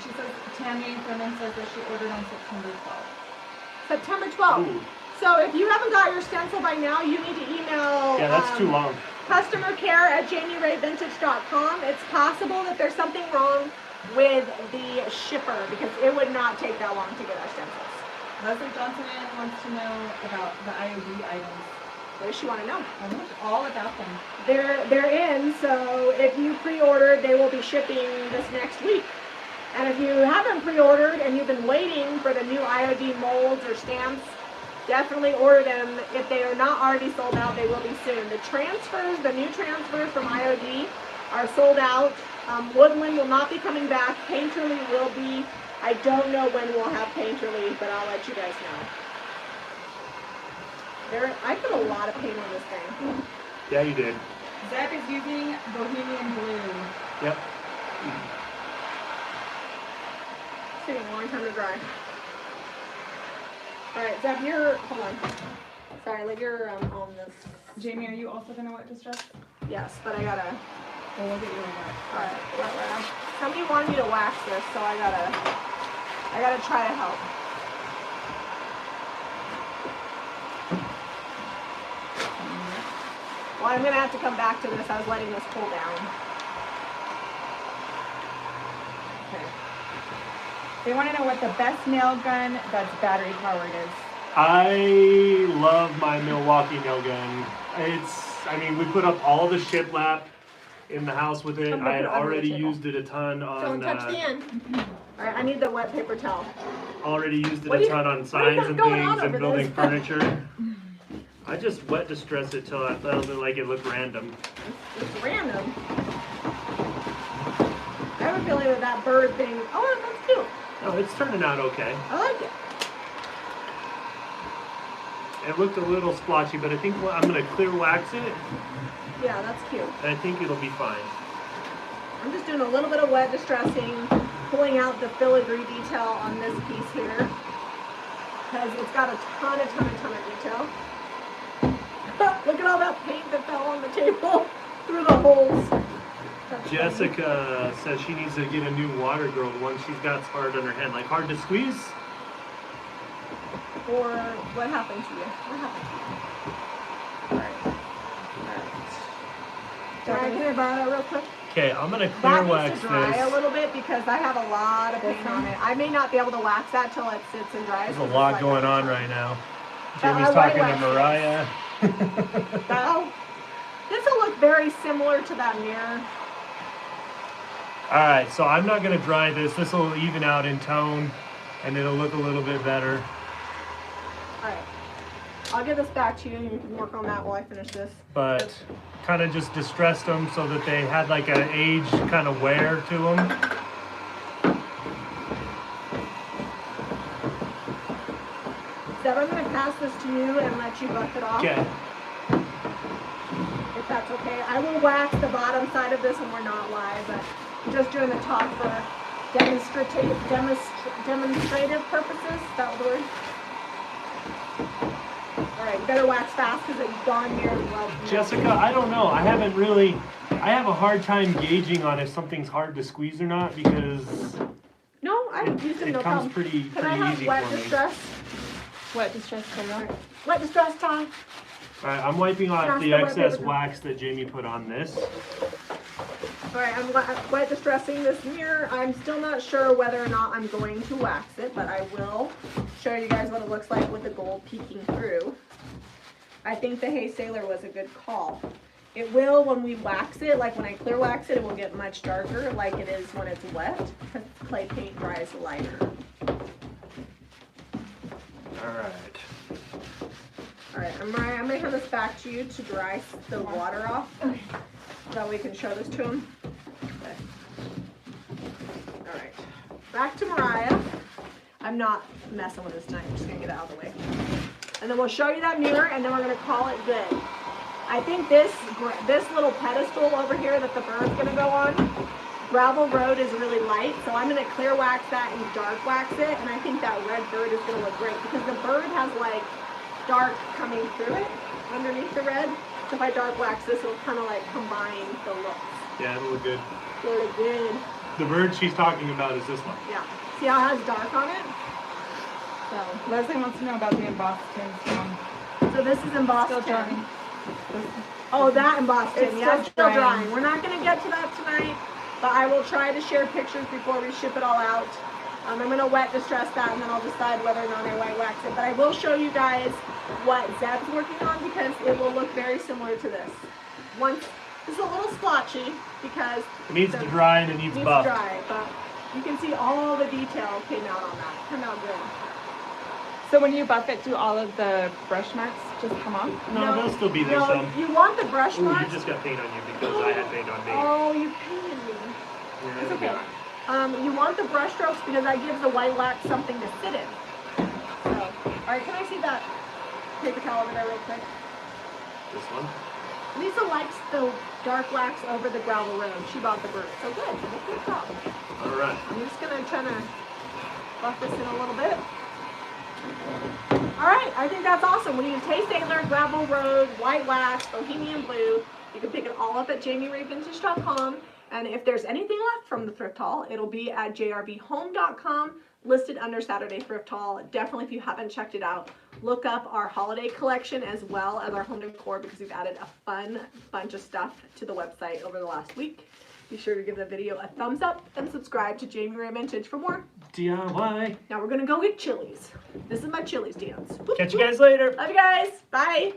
She says, Tammy Furman says that she ordered on September 12th. September 12th. Ooh, So if you haven't got your stencil by now, you need to email yeah, that's too long. customer care at jamirayvintage.com. It's possible that there's something wrong with the shipper because it would not take that long to get our stencils. Leslie Johnson wants to know about the IOD items. What does she want to know? I know all about them. They're in, so if you pre-ordered, they will be shipping this next week. And if you haven't pre-ordered and you've been waiting for the new IOD molds or stamps, definitely order them. If they are not already sold out, they will be soon. The transfers, the new transfers from IOD are sold out. Woodland will not be coming back. Painterly will be. I don't know when we'll have Painterly, but I'll let you guys know. I put a lot of paint on this thing. Yeah, you did. Zeb is using Bohemian Blue. Yep. It's taking a long time to dry. Alright, Zeb, hold on. Sorry, let your on this. Jamie, are you also gonna wet distress? Yes, but I gotta. Or we'll get you a wet. Alright. Somebody wanted me to wax this, so I gotta try to help. Well, I'm gonna have to come back to this. I was letting this cool down. Okay. They want to know what the best nail gun that's battery powered is. I love my Milwaukee nail gun. We put up all the shiplap in the house with it. I'm gonna I had put it under the already table. used it a ton on. Don't touch the end. Alright, I need the wet paper towel. Already used it What a do ton on what do you signs got and going on things and over building this? furniture. I just wet distress it till I felt like it looked random. It's random. I have a feeling that bird thing. Oh, that's cute. No, it's turning out okay. I like it. It looked a little splotchy, but I think I'm gonna clear wax it, Yeah, that's cute. and I think it'll be fine. I'm just doing a little bit of wet distressing, pulling out the filigree detail on this piece here. Because it's got a ton of detail. Look at all that paint that fell on the table through the holes. That's Jessica says she needs to get a new water girl once she's got hard on her hand, like hard to squeeze. funny. Or what happened to you? What happened to you? Alright. Alright, can I borrow that real quick? Okay, I'm gonna clear That wax needs to dry a this. little bit because I have a lot of paint on it. I may not be able to wax that till it sits and dries. There's a lot going on right now. I Jamie's white talking to wax Moriah. Oh, this will look very similar to that mirror. Alright, so I'm not gonna dry this. This will even out in tone and it'll look a little bit better. Alright. I'll give this back to you and you can work on that while I finish this. But kind of just distressed them so that they had like an age kind of wear to them. Deb, I'm going to pass this to you and let you buff it off. Okay. If that's okay. I will wax the bottom side of this when we're not live, but I'm just doing the top for demonstrative purposes. Is that the word? Alright, you better wax fast because it's gone near well. Jessica, I don't know. I have a hard time gauging on if something's hard to squeeze or not because No, I've used them it no comes problem. pretty Can I have easy wet for me. distress? Wet distress color. Wet distress time. Alright, I'm wiping off Pass the the wet excess paper. wax that Jamie put on this. Alright, I'm wet distressing this mirror. I'm still not sure whether or not I'm going to wax it, but I will show you guys what it looks like with the gold peeking through. I think the Hay Sailor was a good call. It will, when we wax it, like when I clear wax it, it will get much darker like it is when it's wet, because clay paint dries lighter. Alright. Alright, I'm gonna hand this back to you to dry the water off, Okay. so that we can show this to him. Okay. Alright, back to Moriah. I'm not messing with this tonight, I'm just gonna get it out of the way. And then we'll show you that mirror, and then we're gonna call it good. I think this little pedestal over here that the bird's gonna go on, gravel road is really light, so I'm gonna clear wax that and dark wax it, and I think that red bird is gonna look great because the bird has like dark coming through it underneath the red. So if I dark wax this, it'll kind of like combine the looks. Yeah, it'll look good. Really good. The bird she's talking about is this one. Yeah. See how it has dark on it? So Leslie wants to know about the embossed tin. So this is embossed Still tin. drying. Oh, that embossed tin. It's Yeah, still it's still drying. drying. We're not going to get to that tonight, but I will try to share pictures before we ship it all out. I'm going to wet distress that, and then I'll decide whether or not I white wax it. But I will show you guys what Zeb's working on because it will look very similar to this. This is a little splotchy because It needs to dry and it needs to buff. dry, but you can see all the detail came out on that. It turned out good. So when you buff it, do all of the brush marks just come off? No, they'll still be there No, some. you want the brush Ooh, you marks. just got paint on you because I had paint on me. Oh, you painted me. Yeah, It's it'll be okay. alright. You want the brush strokes because that gives the white wax something to sit in. So, alright, can I see that paper towel over there real quick? This one. Lisa likes the dark wax over the gravel road. She bought the bird. So good. Good job. Alright. I'm just gonna try to buff this in a little bit. Alright, I think that's awesome. We use Hay Sailor, Gravel Road, White Wax, Bohemian Blue. You can pick it all up at JamiRayVintage.com. And if there's anything left from the thrift haul, it'll be at jrbhome.com, listed under Saturday Thrift Haul. Definitely, if you haven't checked it out, look up our holiday collection as well as our home decor because we've added a fun bunch of stuff to the website over the last week. Be sure to give the video a thumbs up and subscribe to Jami Ray Vintage for more. DIY. Now we're gonna go get Chili's. This is my Chili's dance. Catch you guys later. Love you guys. Bye.